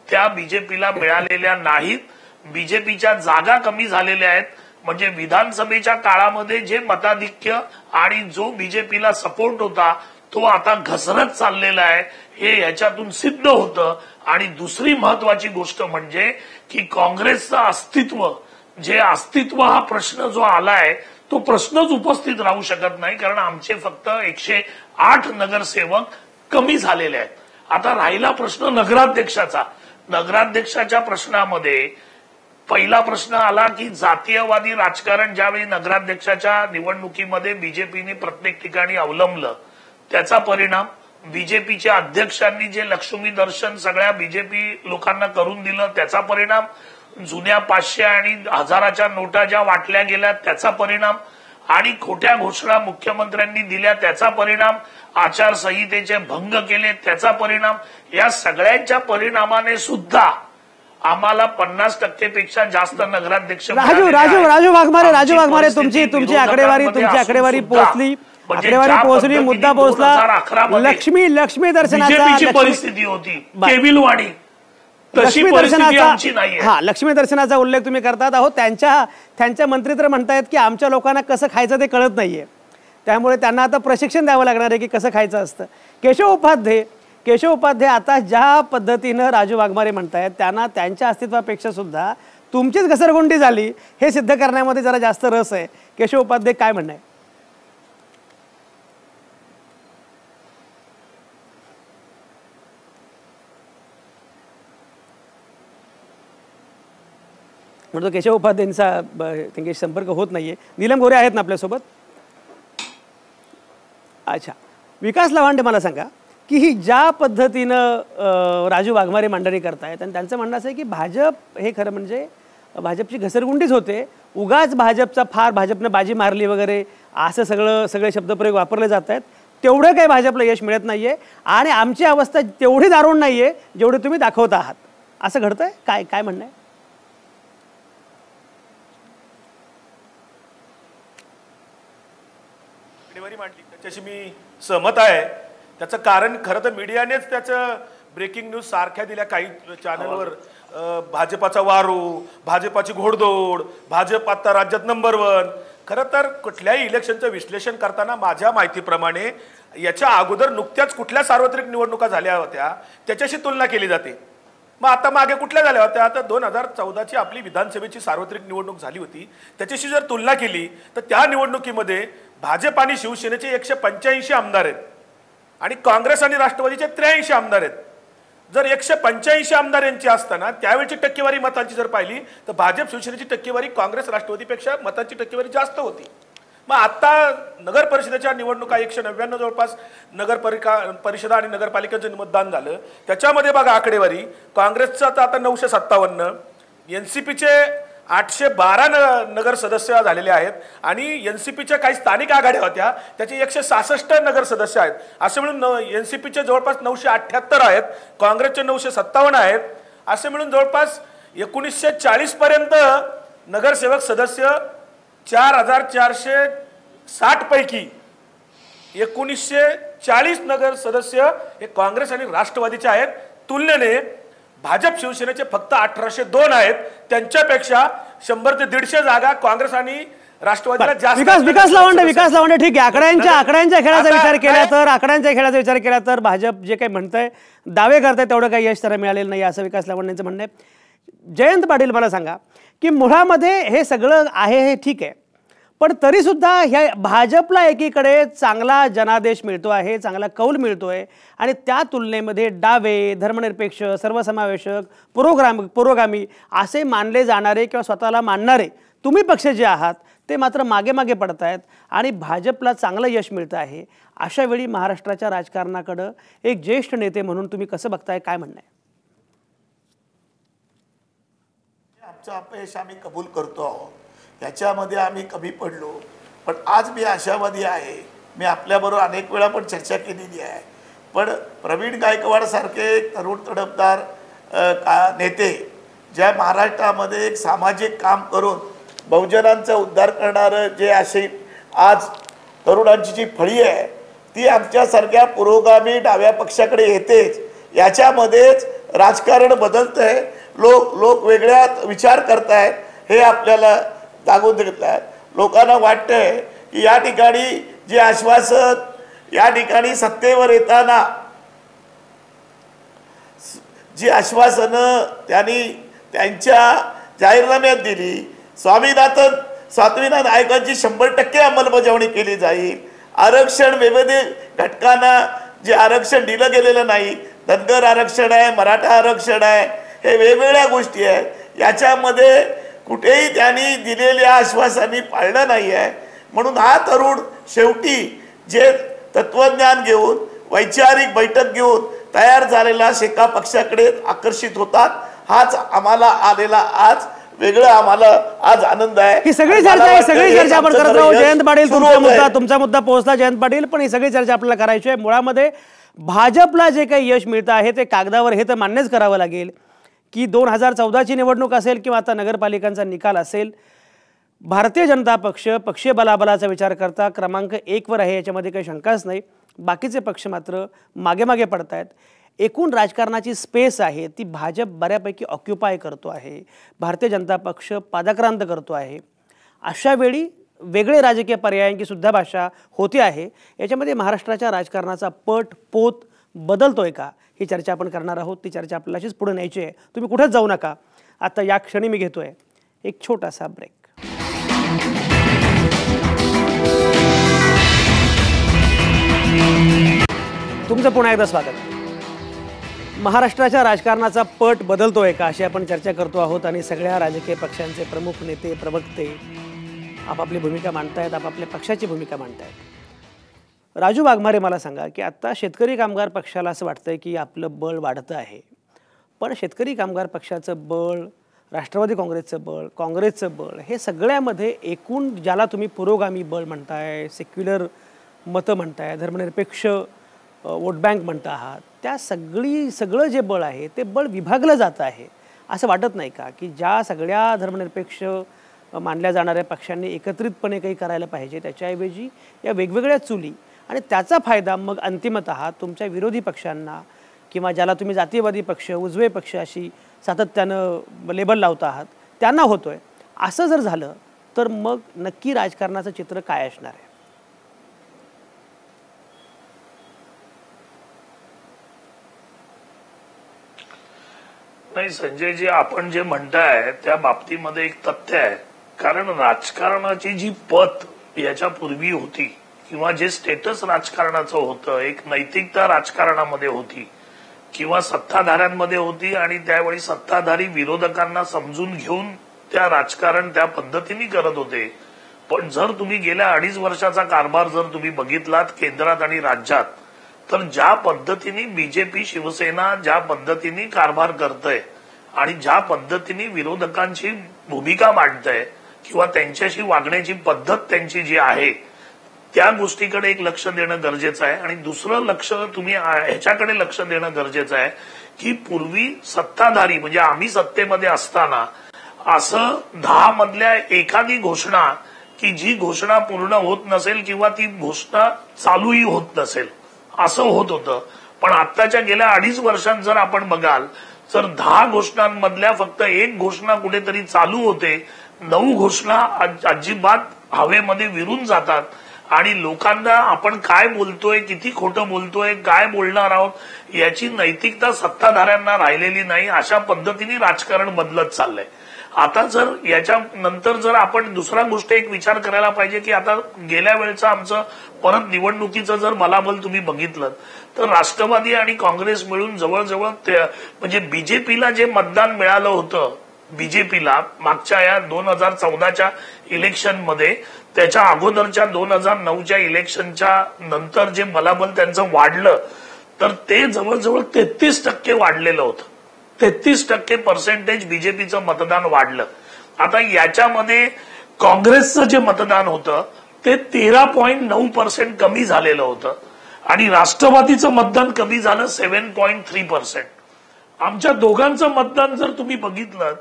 त्या बीजेपीला मिळालेल्या नाहीत. बीजेपीच्या जागा कमी झालेल्या आहेत. म्हणजे विधानसभेच्या काळामध्ये जे मताधिक्य आणि जो बीजेपीला सपोर्ट होता तो आता घसरत चाललेला आहे, हे याच्यातून सिद्ध होतं. आणि दुसरी महत्वाची गोष्ट म्हणजे की काँग्रेसचं अस्तित्व हा प्रश्न जो आलाय तो प्रश्नच उपस्थित राहू शकत नाही, कारण आमचे फक्त 108 नगरसेवक कमी झालेले आहेत. आता राहिला प्रश्न नगराध्यक्षाचा. नगराध्यक्षाच्या प्रश्नामध्ये पहिला प्रश्न आला की जातीयवादी राजकारण ज्यावेळी नगराध्यक्षाच्या निवडणुकीमध्ये बीजेपीने प्रत्येक ठिकाणी अवलंबलं त्याचा परिणाम, बीजेपीच्या अध्यक्षांनी जे लक्ष्मी दर्शन सगळ्या बीजेपी लोकांना करून दिलं त्याचा परिणाम, जुन्या 500 आणि 1000च्या नोटा ज्या वाटल्या गेल्या त्याचा परिणाम, आणि खोट्या घोषणा मुख्यमंत्र्यांनी दिल्या त्याचा परिणाम, आचारसंहितेचे भंग केले त्याचा परिणाम, या सगळ्यांच्या परिणामाने सुद्धा आम्हाला 50% पेक्षा जास्त नगराध्यक्ष. राजू वाघमारे तुमची आकडेवारी पोहोचली, मुद्दा पोहोचला. लक्ष्मी दर्शनाची परिस्थिती होती केविलवाणी, लक्ष्मी दर्शनाचा उल्लेख तुम्ही करतात. अहो त्यांच्या मंत्री तर म्हणतायत की आमच्या लोकांना कसं खायचं ते कळत नाहीये, त्यामुळे त्यांना आता प्रशिक्षण द्यावं लागणार आहे की कसं खायचं असतं. केशव उपाध्ये आता ज्या पद्धतीनं राजू वाघमारे म्हणतायत त्यांना त्यांच्या अस्तित्वापेक्षा सुद्धा तुमचीच घसरगुंडी झाली हे सिद्ध करण्यामध्ये जरा जास्त रस आहे. केशव उपाध्ये काय म्हणणं आहे? म्हणतो केशव उपाध्यांचा त्यांच्याशी संपर्क होत नाहीये. नीलम गोरे आहेत ना आपल्यासोबत? अच्छा, विकास लवांडे मला सांगा की ही ज्या पद्धतीनं राजू वाघमारे मांडणी करतायत आणि त्यांचं म्हणणं असं आहे की भाजप हे खरं म्हणजे भाजपची घसरगुंडीच होते, उगाच भाजपनं बाजी मारली वगैरे असं सगळे शब्दप्रयोग वापरले जात आहेत, तेवढं काही भाजपला यश मिळत नाहीये आणि आमची अवस्था तेवढी दारुण नाहीये जेवढी तुम्ही दाखवत आहात, असं घडतंय. काय म्हणणं आहे? मांडली त्याच्याशी मी सहमत आहे. त्याचं कारण खरं तर मीडियानेच त्याचं ब्रेकिंग न्यूज सारख्या दिल्या काही चॅनलवर. भाजपाचा वारू, भाजपाची घोडदौड, भाजप आता राज्यात नंबर 1. खरं तर कुठल्याही इलेक्शनचं विश्लेषण करताना माझ्या माहितीप्रमाणे याच्या अगोदर नुकत्याच कुठल्या सार्वत्रिक निवडणुका झाल्या होत्या त्याच्याशी तुलना केली जाते. मग आता मागे कुठल्या झाल्या होत्या? आता 2014ची आपली विधानसभेची सार्वत्रिक निवडणूक झाली होती, त्याच्याशी जर तुलना केली तर त्या निवडणुकीमध्ये भाजप आणि शिवसेनेचे 185 आमदार आहेत आणि काँग्रेस आणि राष्ट्रवादीचे 83 आमदार आहेत. जर 185 आमदार यांची असताना त्यावेळची टक्केवारी मतांची जर पाहिली तर भाजप शिवसेनेची टक्केवारी काँग्रेस राष्ट्रवादीपेक्षा मतांची टक्केवारी जास्त होती. मग आता नगर परिषदेच्या निवडणुका 199 जवळपास नगर परिषदा आणि नगरपालिकेचं मतदान झालं. त्याच्यामध्ये बघा आकडेवारी, काँग्रेसचं तर आता 957, एनसीपीचे 812 नगर सदस्य झालेले आहेत आणि एनसीपीच्या काही स्थानिक आघाड्या होत्या त्याचे 166 नगर सदस्य आहेत. असे मिळून एनसीपीचे जवळपास 978 आहेत, काँग्रेसचे 957 आहेत. असे मिळून जवळपास 1940 पर्यंत नगरसेवक सदस्य 4460 पैकी 1940 नगर सदस्य हे काँग्रेस आणि राष्ट्रवादीचे आहेत. तुलनेने भाजप शिवसेनेचे फक्त 1802 आहेत. त्यांच्यापेक्षा 100 ते 150 जागा काँग्रेस आणि राष्ट्रवादीला जास्त. विकास लावंडे ठीक आहे. आकड्यांच्या खेळाचा विचार केला तर भाजप जे काही म्हणतंय दावे करताय तेवढं काही यश त्याला मिळालेलं नाही असं विकास लावंडेंचं म्हणणं आहे. जयंत पाटील मला सांगा की मुळामध्ये हे सगळं आहे हे ठीक आहे, पण तरीसुद्धा ह्या भाजपला एकीकडे चांगला जनादेश मिळतो आहे, चांगला कौल मिळतोय आणि त्या तुलनेमध्ये डावे, धर्मनिरपेक्ष, सर्वसमावेशक, पुरोगामी असे मानले जाणारे किंवा स्वतःला मानणारे तुम्ही पक्ष जे आहात ते मात्र मागे मागे पडत आहेत आणि भाजपला चांगलं यश मिळतं आहे. अशा वेळी महाराष्ट्राच्या राजकारणाकडं एक ज्येष्ठ नेते म्हणून तुम्ही कसं बघताय, काय म्हणणं आहे? आमचं अपयश आम्ही कबूल करतो, याच्यामध्ये आम्ही कमी पडलो, पण आज मी आशावादी आहे. मी आपल्याबरोबर अनेक वेळा पण चर्चा केलेली आहे, पण प्रवीण गायकवाड सारखे तरुण तडफदार नेते ज्या महाराष्ट्रामध्ये एक सामाजिक काम करून बहुजनांचा उद्धार करणारं जे असे आज तरुणांची जी फळी आहे ती आमच्यासारख्या पुरोगामी डाव्या पक्षाकडे येतेच. याच्यामध्येच राजकारण बदलतंय, लोक वेगळ्या विचार करतायत हे आपल्याला जागून देतात. लोकांना वाटतंय की या ठिकाणी जे आश्वासन या ठिकाणी सत्तेवर येताना जी आश्वासनं त्यांनी त्यांच्या जाहीरनाम्यात दिली, स्वामीनाथन आयोगाची 100% अंमलबजावणी केली जाईल, आरक्षण विविध घटकांना जे आरक्षण दिलं गेलेलं नाही, धनगर आरक्षण आहे, मराठा आरक्षण आहे, हे वेगवेगळ्या गोष्टी आहेत. याच्यामध्ये कुठेही त्यांनी दिलेल्या आश्वासांनी पाळलं नाही आहे. म्हणून हा तरुण शेवटी जे तत्वज्ञान घेऊन वैचारिक बैठक घेऊन तयार झालेला शेका पक्षाकडे आकर्षित होतात. हाच आम्हाला आलेला आज वेगळं आम्हाला आज आनंद आहे. ही सगळी चर्चा आपण करत राहू. जयंत पाटील, तुमचा मुद्दा पोहोचला जयंत पाटील, पण ही सगळी चर्चा आपल्याला करायची आहे. मुळामध्ये भाजपला जे काही यश मिळतं आहे ते कागदावर हे तर मान्यच करावं लागेल की 2014ची निवडणूक असेल किंवा आता नगरपालिकांचा निकाल असेल, भारतीय जनता पक्ष पक्षीय बलाबलाचा विचार करता क्रमांक 1 वर आहे, याच्यामध्ये काही शंकाच नाही. बाकीचे पक्ष मात्र मागे मागे पडत आहेत. एकूण राजकारणाची स्पेस आहे ती भाजप बऱ्यापैकी ऑक्युपाय करतो आहे, भारतीय जनता पक्ष पादाक्रांत करतो आहे. अशा वेळी वेगळे राजकीय पर्यायांची सुद्धा भाषा होती आहे. याच्यामध्ये महाराष्ट्राच्या राजकारणाचा पट पोत बदलतोय का, ही चर्चा आपण करणार आहोत. ती चर्चा आपल्याला अशीच पुढे न्यायची आहे. तुम्ही कुठेच जाऊ नका. आता या क्षणी मी घेतोय एक छोटासा ब्रेक. तुमचं पुन्हा एकदा स्वागत. महाराष्ट्राच्या राजकारणाचा पट बदलतोय का अशी आपण चर्चा करतो आहोत आणि सगळ्या राजकीय पक्षांचे प्रमुख नेते प्रवक्ते आपापली भूमिका मांडतायत, आपापल्या पक्षाची भूमिका मांडतायत. राजू वाघमारे, मला सांगा की आता शेतकरी कामगार पक्षाला असं वाटतंय की आपलं बळ वाढतं आहे, पण शेतकरी कामगार पक्षाचं बळ, राष्ट्रवादी काँग्रेसचं बळ, काँग्रेसचं बळ, हे सगळ्यामध्ये एकूण ज्याला तुम्ही पुरोगामी बळ म्हणताय, सेक्युलर मतं म्हणताय, धर्मनिरपेक्ष वोट बँक म्हणता आहात, त्या सगळं जे बळ आहे ते बळ विभागलं जातं आहे. असं वाटत नाही का की ज्या सगळ्या धर्मनिरपेक्ष मानल्या जाणाऱ्या पक्षांनी एकत्रितपणे काही करायला पाहिजे त्याच्याऐवजी या वेगवेगळ्या चुली आणि त्याचा फायदा मग अंतिमतः तुमच्या विरोधी पक्षांना किंवा ज्याला तुम्ही जातीयवादी पक्ष, उजवे पक्ष अशी सातत्यानं लेबल लावता आहात त्यांना होतोय. असं जर झालं तर मग नक्की राजकारणाचं चित्र काय असणार आहे? नाही संजयजी, आपण जे म्हणताय त्या बाबतीमध्ये एक तथ्य आहे. कारण राजकारणाची जी पत याच्यापूर्वी होती किंवा जे स्टेटस राजकारणाचं होतं, एक नैतिकता राजकारणामध्ये होती, किंवा सत्ताधाऱ्यांमध्ये होती आणि त्यावेळी सत्ताधारी विरोधकांना समजून घेऊन त्या राजकारण त्या पद्धतीने करत होते. पण जर तुम्ही गेल्या 2.5 वर्षाचा कारभार जर तुम्ही बघितलात केंद्रात आणि राज्यात, तर ज्या पद्धतीने बीजेपी शिवसेना ज्या पद्धतीने कारभार करतय आणि ज्या पद्धतीने विरोधकांची भूमिका मांडतय किंवा त्यांच्याशी वागण्याची पद्धत त्यांची जी आहे, त्या गोष्टीकडे एक लक्ष देणं गरजेचं आहे. आणि दुसरं लक्ष तुम्ही ह्याच्याकडे लक्ष देणं गरजेचं आहे की पूर्वी सत्ताधारी म्हणजे आम्ही सत्तेमध्ये असताना असं 10 मधल्या एखादी घोषणा की जी घोषणा पूर्ण होत नसेल किंवा ती घोषणा चालूही होत नसेल असं होत होतं. पण आत्ताच्या गेल्या 2.5 वर्षांत जर आपण बघाल तर 10 घोषणांमधल्या फक्त 1 घोषणा कुठेतरी चालू होते, 9 घोषणा अजिबात हवेमध्ये विरून जातात. आणि लोकांना आपण काय बोलतोय, किती खोटं बोलतोय, काय बोलणार आहोत याची नैतिकता सत्ताधाऱ्यांना राहिलेली नाही. अशा पद्धतीने राजकारण बदलत चाललंय. आता जर याच्या नंतर जर आपण दुसरा गोष्ट एक विचार करायला पाहिजे की आता गेल्या वेळचं आमचं परत निवडणुकीचं जर बलाबल तुम्ही बघितलं तर राष्ट्रवादी आणि काँग्रेस मिळून जवळजवळ म्हणजे बीजेपीला जे मतदान मिळालं होतं, बीजेपीला मागच्या या 2014च्या इलेक्शनमध्ये, त्याच्या अगोदरच्या 2009च्या इलेक्शनच्या नंतर जे बलाबल त्यांचं वाढलं तर ते जवळजवळ 33% वाढलेलं होतं. 33% बीजेपीचं मतदान वाढलं. आता याच्यामध्ये काँग्रेसचं जे मतदान होतं ते 13.9% कमी झालेलं होतं आणि राष्ट्रवादीचं मतदान कमी झालं 7.3%. आमच्या दोघांचं मतदान जर तुम्ही बघितलं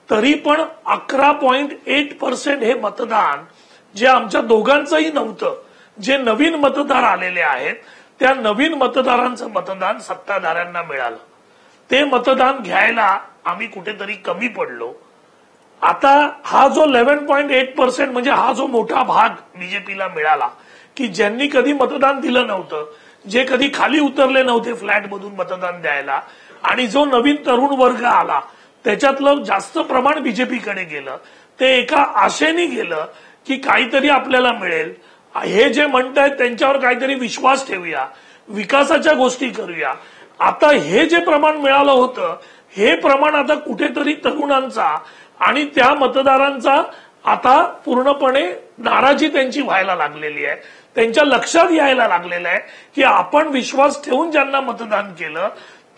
तरी पण 11.8% हे मतदान जे आमच्या दोघांचंही नव्हतं, जे नवीन मतदार आलेले आहेत त्या नवीन मतदारांचं मतदान सत्ताधाऱ्यांना मिळालं. ते मतदान घ्यायला आम्ही कुठेतरी कमी पडलो. आता हा जो 11.8% म्हणजे हा जो मोठा भाग बीजेपीला मिळाला की ज्यांनी कधी मतदान दिलं नव्हतं, जे कधी खाली उतरले नव्हते फ्लॅटमधून मतदान द्यायला, आणि जो नवीन तरुण वर्ग आला त्याच्यातलं जास्त प्रमाण बीजेपीकडे गेलं. ते एका आशेने गेलं की काहीतरी आपल्याला मिळेल, हे जे म्हणतायत त्यांच्यावर काहीतरी विश्वास ठेवूया, विकासाच्या गोष्टी करूया. आता हे जे प्रमाण मिळालं होतं हे प्रमाण आता कुठेतरी तरुणांचा आणि त्या मतदारांचा आता पूर्णपणे नाराजी त्यांची व्हायला लागलेली आहे. त्यांच्या लक्षात यायला लागलेलं आहे की आपण विश्वास ठेवून ज्यांना मतदान केलं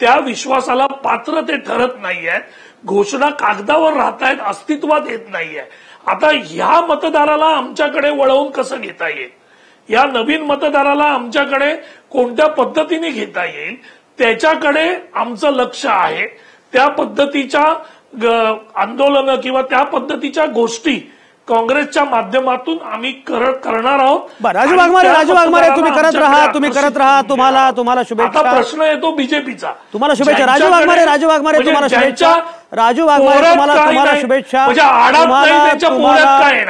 त्या विश्वासाला पात्र ते ठरत नाहीयेत, घोषणा कागदावर राहतायत, अस्तित्वात येत नाहीये. आता ह्या मतदाराला आमच्याकडे वळवून कसं घेता येईल, या नवीन मतदाराला आमच्याकडे कोणत्या पद्धतीने घेता येईल त्याच्याकडे आमचं लक्ष आहे. त्या पद्धतीच्या आंदोलनं किंवा त्या पद्धतीच्या गोष्टी काँग्रेसच्या माध्यमातून आम्ही करणार आहोत. राजू वाघमारे तुम्ही करत राहा. तुम्हाला शुभेच्छा. प्रश्न येतो बीजेपीचा. तुम्हाला शुभेच्छा राजू वाघमारे तुम्हाला शुभेच्छा. तुम्हाला शुभेच्छा.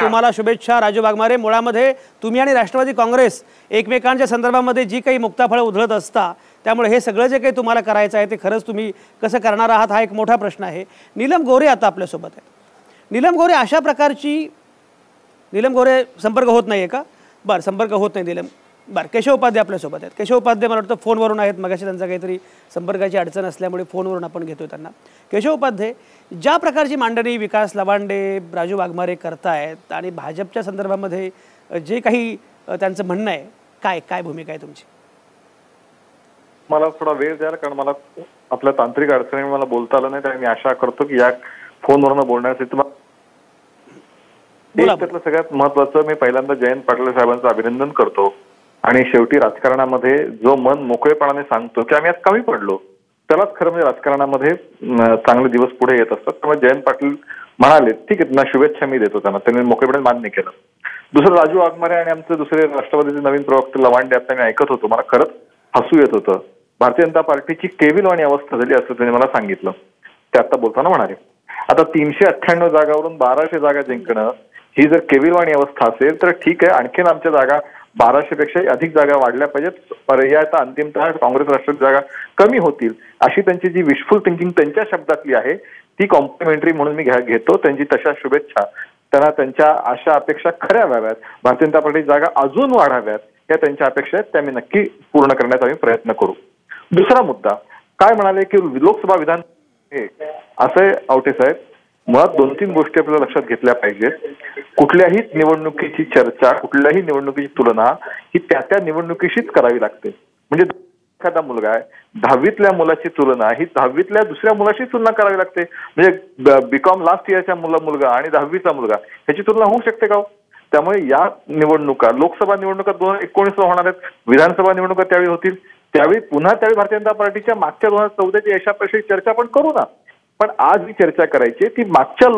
तुम्हाला शुभेच्छा राजू वाघमारे. मुळामध्ये तुम्ही आणि राष्ट्रवादी काँग्रेस एकमेकांच्या संदर्भामध्ये जी काही मुक्ताफळं उधळत असता, त्यामुळे हे सगळं जे काही तुम्हाला करायचं आहे ते खरंच तुम्ही कसं करणार आहात हा एक मोठा प्रश्न आहे. नीलम गोरे आता आपल्यासोबत आहे. नीलम गोरे, अशा प्रकारची नीलम गोरे संपर्क होत नाहीये का? बरं, संपर्क होत नाही नीलम. बरं, केशव उपाध्ये आपल्यासोबत आहेत. केशव उपाध्ये मला वाटतं फोनवरून आहेत. मगाशी त्यांचा काहीतरी संपर्काची अडचण असल्यामुळे फोनवरून आपण घेतोय त्यांना. केशव उपाध्ये, ज्या प्रकारची मांडणी विकास लवांडे, राजू वाघमारे करतायत आणि भाजपच्या संदर्भामध्ये जे काही त्यांचं म्हणणं आहे, काय भूमिका आहे तुमची? मला थोडा वेळ द्याल, कारण मला आपल्या तांत्रिक अडचणीमुळे मला बोलता आलं नाही. मी आशा करतो की या फोनवरून बोलण्यासाठी तुम्हाला त्यातलं सगळ्यात महत्वाचं, मी पहिल्यांदा जयंत पाटील साहेबांचं अभिनंदन करतो. आणि शेवटी राजकारणामध्ये जो मन मोकळेपणाने सांगतो की आम्ही आज कमी पडलो, त्यालाच खरं म्हणजे राजकारणामध्ये चांगले दिवस पुढे येत असतात. त्यामुळे जयंत पाटील म्हणाले ठीक आहे, ना शुभेच्छा मी देतो त्यांना, त्यांनी मोकळेपणे मान्य केलं. दुसरं राजू वाघमारे आणि आमचे दुसरे राष्ट्रवादीचे नवीन प्रवक्ते लवांडे आता मी ऐकत होतो, मला खरंच हसू येत होतं. भारतीय जनता पार्टीची केविलवाणी अवस्था झाली असं त्यांनी मला सांगितलं. ते आता बोलताना म्हणाले आता 398 जागावरून 1200 जागा जिंकणं ही जर केविलवाणी अवस्था असेल तर ठीक आहे, आणखीन आमच्या जागा 1200 पेक्षा अधिक जागा वाढल्या पाहिजेत, पर्यायतः अंतिमतः काँग्रेस राष्ट्रवादी जागा कमी होतील, अशी त्यांची जी विशफुल थिंकिंग त्यांच्या शब्दातली आहे ती कॉम्प्लिमेंटरी म्हणून मी घेतो. त्यांची तशा शुभेच्छा, त्यांना त्यांच्या आशा अपेक्षा खऱ्या व्हाव्यात, भारतीय जनता पार्टी जागा अजून वाढाव्यात या त्यांच्या अपेक्षा आहेत, त्या मी नक्की पूर्ण करण्याचा आम्ही प्रयत्न करू. दुसरा मुद्दा, काय म्हणाले की लोकसभा विधान असे आवटे साहेब, मुळात 2-3 गोष्टी आपल्याला लक्षात घेतल्या पाहिजेत. कुठल्याही निवडणुकीची चर्चा, कुठल्याही निवडणुकीची तुलना ही त्या निवडणुकीशीच करावी लागते. म्हणजे एखादा मुलगा आहे, 10वीतल्या मुलाची तुलना ही 10वीतल्या दुसऱ्या मुलाशी तुलना करावी लागते. म्हणजे बीकॉम लास्ट इयरचा मुलगा आणि 10वीचा मुलगा ह्याची तुलना होऊ शकते का? त्यामुळे या निवडणुका, लोकसभा निवडणुका 2019ला होणार आहेत, विधानसभा निवडणुका त्यावेळी होतील, त्यावेळी भारतीय जनता पार्टीच्या मागच्या 2014च्या यशापेक्षा चर्चा पण करू ना. पण आज ही चर्चा करायची ती मागच्या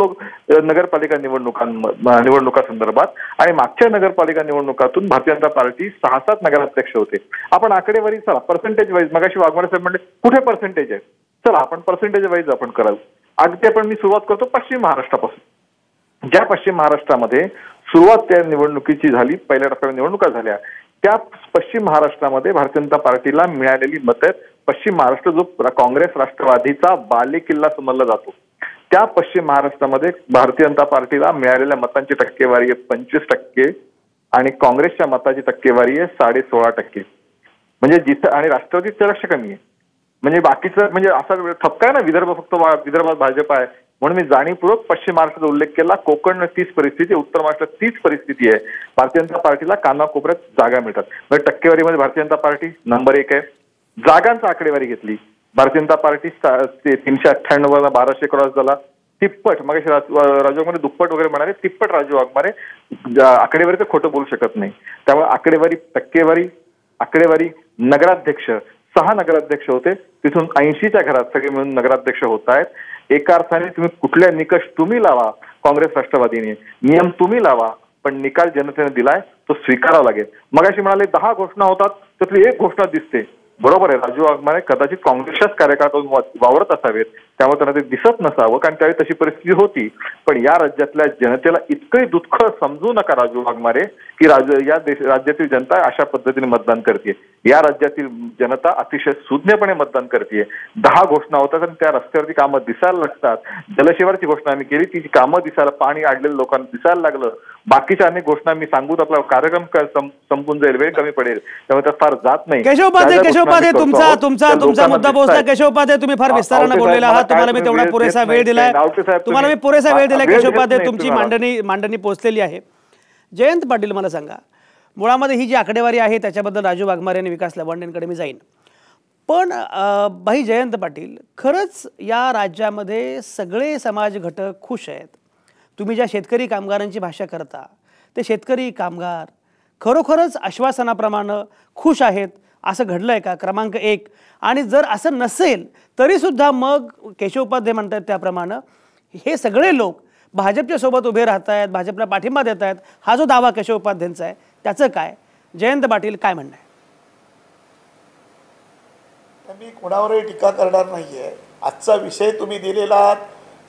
नगरपालिका निवडणुका संदर्भात, आणि मागच्या नगरपालिका निवडणुकातून भारतीय जनता पार्टी 6-7 नगराध्यक्ष होते. आपण आकडेवारी चला पर्सेंटेज वाईज, मगाशी वाघमारे साहेब म्हणले कुठे पर्सेंटेज आहे, चला आपण पर्सेंटेज वाईज आपण कराल. अगदी आपण मी सुरुवात करतो पश्चिम महाराष्ट्रापासून. ज्या पश्चिम महाराष्ट्रामध्ये सुरुवात त्या निवडणुकीची झाली, पहिल्या टप्प्यावर निवडणुका झाल्या, त्या पश्चिम महाराष्ट्रामध्ये भारतीय जनता पार्टीला मिळालेली मतं, पश्चिम महाराष्ट्र जो काँग्रेस राष्ट्रवादीचा बालेकिल्ला समजला जातो, त्या पश्चिम महाराष्ट्रामध्ये भारतीय जनता पार्टीला मिळालेल्या मतांची टक्केवारी आहे 25% आणि काँग्रेसच्या मताची टक्केवारी आहे 16.5%. म्हणजे जिथं, आणि राष्ट्रवादीचं लक्ष कमी आहे. म्हणजे बाकीचं म्हणजे असा ठपका आहे ना, विदर्भात भाजप आहे म्हणून मी जाणीवपूर्वक पश्चिम महाराष्ट्राचा उल्लेख केला. कोकण तीच परिस्थिती, उत्तर महाराष्ट्रात तीच परिस्थिती आहे. भारतीय जनता पार्टीला कानाकोपऱ्यात जागा मिळतात. म्हणजे टक्केवारीमध्ये भारतीय जनता पार्टी नंबर 1 आहे. जागांचा आकडेवारी घेतली, भारतीय जनता पार्टी 398 1200 क्रॉस झाला, तिप्पट. मग राजू वाघमारे दुप्पट वगैरे म्हणाले, तिप्पट राजू वाघमारे. आकडेवारी तर खोटं बोलू शकत नाही. त्यामुळे आकडेवारी, टक्केवारी, आकडेवारी, नगराध्यक्ष 6 नगराध्यक्ष होते, तिथून 80च्या घरात सगळे मिळून नगराध्यक्ष होत आहेत. एका अर्थाने तुम्ही कुठल्या निकष तुम्ही लावा, काँग्रेस राष्ट्रवादीने नियम तुम्ही लावा, पण निकाल जनतेने दिलाय तो स्वीकारावा लागेल. मगाशी म्हणाले 10 घोषणा होतात, त्यातली एक घोषणा दिसते. बरोबर आहे, राजू वाघमारे कदाचित काँग्रेसच्याच कार्यकाळातून वावरत असावेत, त्यामुळे त्यांना ते दिसत नसावं, कारण त्यावेळी तशी परिस्थिती होती. पण या राज्यातल्या जनतेला इतकंही दुःख समजू नका राजू वाघमारे, की राज्यातील जनता अशा पद्धतीने मतदान करते. या राज्यातील जनता अतिशय सुज्ञपणे मतदान करते. 10 घोषणा होतात आणि त्या रस्त्यावरती कामं दिसायला लागतात. जलशिवारची घोषणा आम्ही केली, ती कामं दिसायला, पाणी अडलेलं लोकांना दिसायला लागलं. बाकीच्या अनेक घोषणा मी सांगून आपला कार्यक्रम संपून जाईल, वेळ कमी पडेल, त्यामुळे त्यात फार जात नाही. केशव उपाध्ये तुमचा मुद्दा पोहोचला. केशव उपाध्ये तुम्ही फार विस्ताराने बोललेला आहात, तुम्हाला मी तेवढा पुरेसा वेळ दिलाय, केशव उपाध्ये तुमची मांडणी पोहोचलेली आहे. जयंत पाटील, मला सांगा, मुळामध्ये ही जी आकडेवारी आहे त्याच्याबद्दल राजू वाघमारे आणि विकास लवांडेंकडे मी जाईन, पण भाई जयंत पाटील, खरंच या राज्यामध्ये सगळे समाज घटक खुश आहेत. तुम्ही ज्या शेतकरी कामगारांची भाषा करता, ते शेतकरी कामगार खरोखरच आश्वासनाप्रमाणे खुश आहेत असं घडलंय का? क्रमांक 1. आणि जर असं नसेल तरीसुद्धा मग केशव उपाध्ये म्हणतात त्याप्रमाणे हे सगळे लोक भाजपच्या सोबत उभे राहत आहेत, भाजपला पाठिंबा देत आहेत, हा जो दावा केशव उपाध्यांचा आहे त्याचं काय? जयंत पाटील काय म्हणणं आहे? मी कोणावरही टीका करणार नाहीये. आजचा विषय तुम्ही दिलेला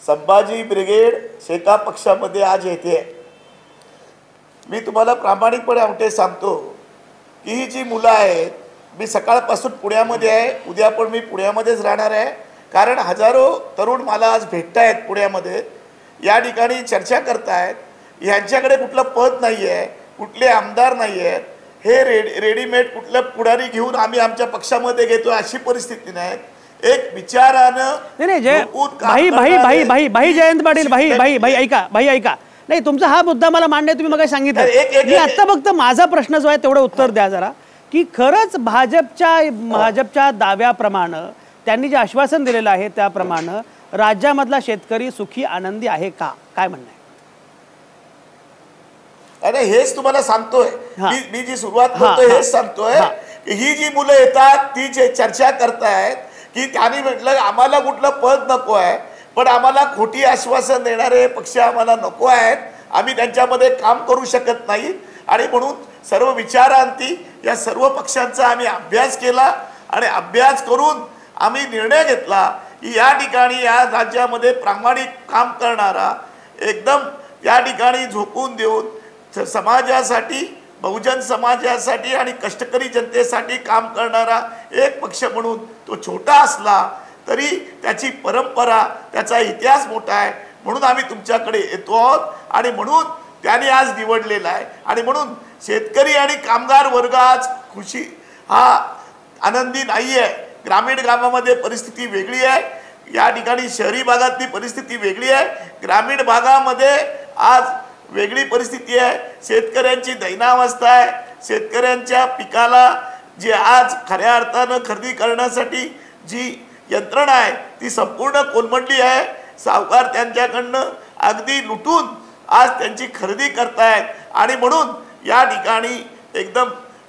संभाजी ब्रिगेड शेका पक्षामध्ये आज येते. मी तुम्हाला प्रामाणिकपणे आवटे सांगतो की ही जी मुलं आहेत, मी सकाळपासून पुण्यामध्ये आहे, उद्या पण मी पुण्यामध्येच राहणार आहे, कारण हजारो तरुण मला आज भेटत आहेत पुण्यामध्ये, या ठिकाणी चर्चा करतायत. ह्यांच्याकडे कुठलं पद नाही आहे, कुठले आमदार नाही आहेत, हे रेडीमेड कुठलं पुढारी घेऊन आम्ही आमच्या पक्षामध्ये घेतो अशी परिस्थिती नाही. एक विचारानं भाई जयंत पाटील, भाई ऐका नाही, तुमचा हा मुद्दा मला मांडणे तुम्ही मग सांगितलं. मी आता फक्त माझा प्रश्न जो आहे तेवढं उत्तर द्या जरा, की खरंच भाजपच्या दाव्याप्रमाणे त्यांनी जे आश्वासन दिलेलं आहे त्याप्रमाणे राज्यामधला शेतकरी सुखी आनंदी आहे का? काय म्हणणं आहे? अरे हेच तुम्हाला सांगतोय, मी जी सुरुवात करतोय हेच सांगतोय. ही जी मुलं येतात ती चर्चा करतायत की त्यांनी म्हटलं आम्हाला कुठलं पद नको आहे, पण आम्हाला खोटी आश्वासन देणारे पक्ष आम्हाला नको आहेत, आम्ही त्यांच्यामध्ये काम करू शकत नाही. आणि म्हणून सर्व विचारांती या सर्व पक्षांचा आम्ही अभ्यास केला आणि अभ्यास करून आम्ही निर्णय घेतला की या ठिकाणी या राज्यामध्ये प्रामाणिक काम करणारा, एकदम या ठिकाणी झोकून देऊन समाजासाठी, बहुजन समाजासाठी आणि कष्टकरी जनतेसाठी काम करणारा एक पक्ष म्हणून तो छोटा असला तरी त्याची परंपरा, त्याचा इतिहास मोठा आहे, म्हणून आम्ही तुमच्याकडे येतो आहोत. आणि म्हणून त्यांनी आज निवडलेला आहे. आणि म्हणून शेतकरी आणि कामगार वर्ग आज खुशी हा आनंदी नाही आहे. ग्रामीण गावामध्ये परिस्थिती वेगळी आहे, या ठिकाणी शहरी भागातली परिस्थिती वेगळी आहे. ग्रामीण भागामध्ये आज वेगळी परिस्थिती आहे. शेतकऱ्यांची दैनावस्था आहे. शेतकऱ्यांच्या पिकाला जी आज खऱ्या अर्थानं खरेदी करण्यासाठी जी यंत्रणा आहे ती संपूर्ण कोलमडली आहे. सावकार त्यांच्याकडनं अगदी लुटून आज त्यांची खरेदी करतायत आणि म्हणून या ठिकाणी एकदम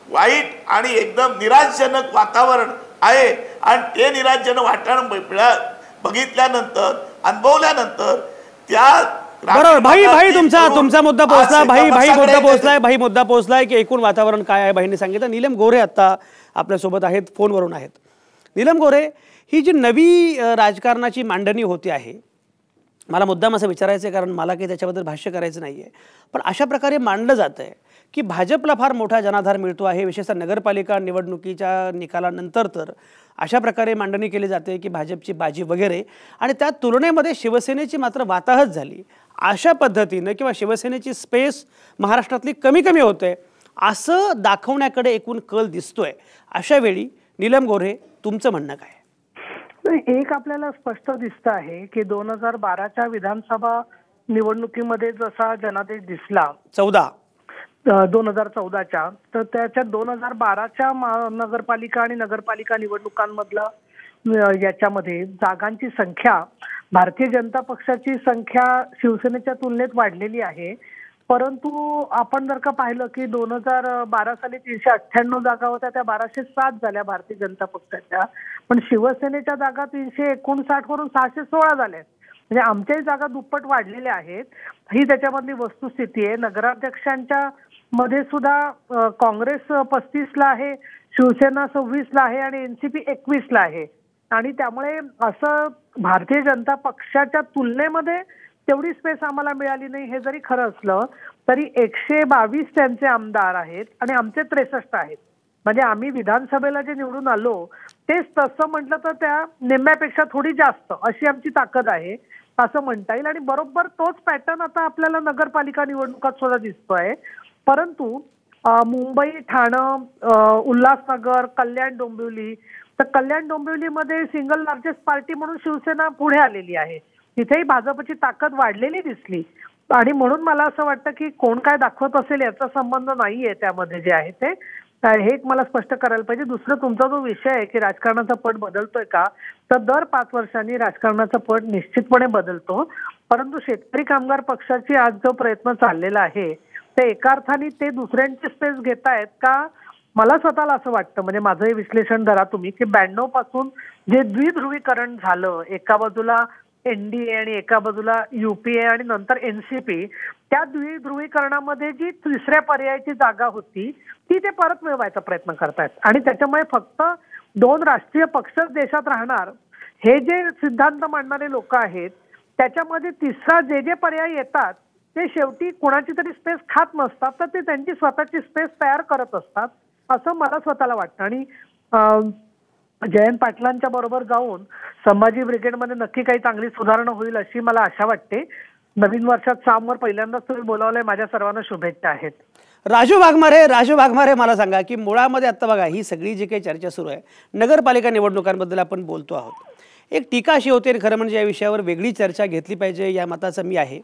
वाईट आणि एकदम निराशजनक वातावरण आहे. आणि ते निराशजनक वातावरण बघितल्यानंतर अनुभवल्यानंतर त्या बरोबर भाई तुमचा मुद्दा पोहोचला. भाई मुद्दा पोहोचलाय की एकूण वातावरण काय आहे भाईंनी सांगितलं. नीलम गोऱ्हे आता आपल्यासोबत आहेत, फोनवरून आहेत. नीलम गोऱ्हे, ही जी नवी राजकारणाची मांडणी होती आहे, मला मुद्दाम असं विचारायचं आहे कारण मला काही त्याच्याबद्दल भाष्य करायचं नाही आहे, पण अशा प्रकारे मांडलं जातं आहे की भाजपला फार मोठा जनाधार मिळतो आहे, विशेषतः नगरपालिका निवडणुकीच्या निकालानंतर तर अशा प्रकारे मांडणी केली जाते की भाजपची बाजी वगैरे, आणि त्या तुलनेमध्ये शिवसेनेची मात्र वाताहत झाली. अशा पद्धतीनं किंवा शिवसेनेची स्पेस महाराष्ट्रातली कमी कमी होते असं दाखवण्याकडे एकूण कल दिसतोय. अशा वेळी नीलम गोऱ्हे, तुमचं म्हणणं काय? एक आपल्याला स्पष्ट दिसतं आहे की 2012च्या विधानसभा निवडणुकीमध्ये जसा जनादेश दिसला 2014च्या, तर त्याच्यात 2012च्या नगरपालिका आणि नगरपालिका निवडणुकांमधला याच्यामध्ये जागांची संख्या, भारतीय जनता पक्षाची संख्या शिवसेनेच्या तुलनेत वाढलेली आहे. परंतु आपण जर का पाहिलं की 2012 साली 398 जागा होत्या, त्या 1207 झाल्या भारतीय जनता पक्षाच्या, पण शिवसेनेच्या जागा 359 वरून 616 झाल्या. म्हणजे आमच्याही जागा दुप्पट वाढलेल्या आहेत. ही त्याच्यामधली वस्तुस्थिती आहे. नगराध्यक्षांच्या मध्ये सुद्धा काँग्रेस 35ला आहे, शिवसेना 26ला आहे आणि एनसीपी 21ला आहे. आणि त्यामुळे असं भारतीय जनता पक्षाच्या तुलनेमध्ये तेवढी स्पेस आम्हाला मिळाली नाही. हे जरी खरं असलं तरी 122 त्यांचे आमदार आहेत आणि आमचे 63 आहेत. म्हणजे आम्ही विधानसभेला जे निवडून आलो तेच तसं म्हटलं तर त्या निम्म्यापेक्षा थोडी जास्त अशी आमची ताकद आहे असं म्हणता येईल. आणि बरोबर तोच पॅटर्न आता आपल्याला नगरपालिका निवडणुकात सुद्धा दिसतोय. परंतु मुंबई, ठाणं, उल्हासनगर, कल्याण डोंबिवली, तर कल्याण डोंबिवलीमध्ये सिंगल लार्जेस्ट पार्टी म्हणून शिवसेना पुढे आलेली आहे. तिथेही भाजपची ताकद वाढलेली दिसली. आणि म्हणून मला असं वाटतं की कोण काय दाखवत असेल याचा संबंध नाहीये त्यामध्ये जे आहे ते. हे एक मला स्पष्ट करायला पाहिजे. दुसरं, तुमचा जो विषय आहे की राजकारणाचा पट बदलतोय का, तर दर 5 वर्षांनी राजकारणाचा पट निश्चितपणे बदलतो. परंतु शेतकरी कामगार पक्षाची आज जो प्रयत्न चाललेला आहे ते एका अर्थाने ते दुसऱ्यांची स्पेस घेतायत का, मला स्वतःला असं वाटतं. म्हणजे माझं हे विश्लेषण धरा तुम्ही की 92 पासून जे द्विध्रुवीकरण झालं, एका बाजूला एनडीए आणि एका बाजूला युपीए आणि नंतर एनसीपी, त्या द्विध्रुवीकरणामध्ये जी तिसऱ्या पर्यायाची जागा होती ती ते परत मिळवायचा प्रयत्न करतायत. आणि त्याच्यामुळे फक्त 2 राष्ट्रीय पक्षच देशात राहणार हे जे सिद्धांत मांडणारे लोक आहेत, त्याच्यामध्ये तिसरा जे पर्याय येतात ते शेवटी कोणाची तरी स्पेस खात नसतात, तर ते त्यांची स्वतःची स्पेस तयार करत असतात असं मला स्वतःला वाटतं. आणि जयंत पाटलांच्या बरोबर जाऊन संभाजी ब्रिगेडमध्ये नक्की काही चांगली सुधारणा होईल अशी मला आशा वाटते. नवीन वर्षात सामवर पहिल्यांदाच तुम्ही बोलावलंय, माझ्या सर्वांना शुभेच्छा आहेत. राजू वाघमारे, मला सांगा की मुळामध्ये आता बघा ही सगळी जी काही चर्चा सुरू आहे नगरपालिका निवडणुकांबद्दल आपण बोलतो आहोत, एक टीका अशी होते आणि खरं म्हणजे या विषयावर वेगळी चर्चा घेतली पाहिजे या मताचं मी आहे.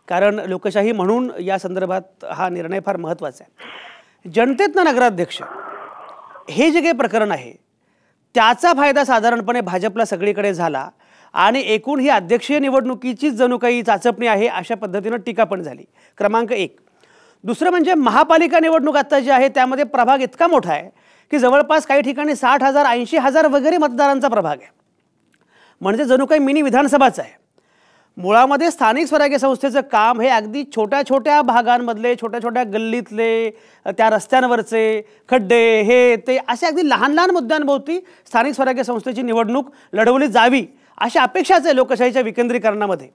कारण लोकशाही म्हणून या संदर्भात हा निर्णय फार महत्त्वाचा आहे. जनतेतनं नगराध्यक्ष हे जे काही प्रकरण आहे त्याचा फायदा साधारणपणे भाजपला सगळीकडे झाला आणि एकूण ही अध्यक्षीय निवडणुकीचीच जणू काही चाचपणी आहे अशा पद्धतीनं टीका पण झाली. क्रमांक 1. दुसरं म्हणजे महापालिका निवडणूक आता जी आहे त्यामध्ये प्रभाग इतका मोठा आहे की जवळपास काही ठिकाणी 60,000 80,000 वगैरे मतदारांचा प्रभाग आहे. म्हणजे जणू काही मिनी विधानसभाच आहे. मुळामध्ये स्थानिक स्वराज्य संस्थेचं काम हे अगदी छोट्या छोट्या भागांमधले, छोट्या छोट्या गल्लीतले, त्या रस्त्यांवरचे खड्डे, हे ते असे अगदी लहान लहान मुद्द्यांभोवती स्थानिक स्वराज्य संस्थेची निवडणूक लढवली जावी अशी अपेक्षाच आहे लोकशाहीच्या विकेंद्रीकरणामध्ये.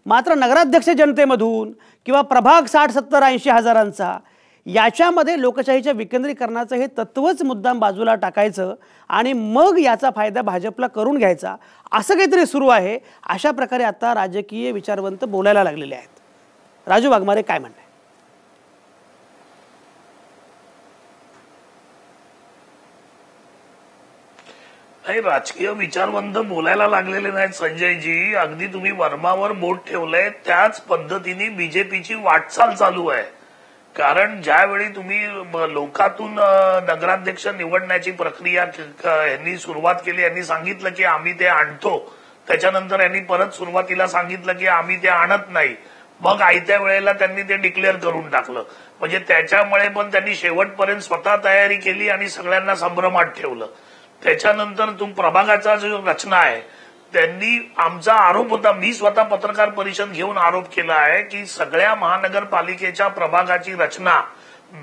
मात्र नगराध्यक्ष जनतेमधून किंवा प्रभाग 60 70 80 हजारांचा, याच्यामध्ये लोकशाहीच्या विकेंद्रीकरणाचं हे तत्वच मुद्दाम बाजूला टाकायचं आणि मग याचा फायदा भाजपला करून घ्यायचा असं काहीतरी सुरू आहे. अशा प्रकारे आता राजकीय विचारवंत बोलायला लागलेले आहेत. राजू वाघमारे, काय म्हणणं आहे? नाही, राजकीय विचारवंत बोलायला लागलेले नाहीत संजयजी. अगदी तुम्ही वर्मावर बोट ठेवलंय त्याच पद्धतीने बीजेपीची वाटचाल चालू आहे. कारण ज्यावेळी तुम्ही लोकातून नगराध्यक्ष निवडण्याची प्रक्रिया यांनी सुरुवात केली, यांनी सांगितलं की आम्ही ते आणतो, त्याच्यानंतर यांनी परत सुरुवातीला सांगितलं की आम्ही ते आणत नाही, मग आयत्या वेळेला त्यांनी ते डिक्लेअर करून टाकलं. म्हणजे त्याच्यामुळे पण त्यांनी शेवटपर्यंत स्वतः तयारी केली आणि सगळ्यांना संभ्रमात ठेवलं. त्याच्यानंतर प्रभागाचा जो रचना आहे, त्यांनी आमचा आरोप होता, मी स्वतः पत्रकार परिषद घेऊन आरोप केला आहे की सगळ्या महानगरपालिकेच्या प्रभागाची रचना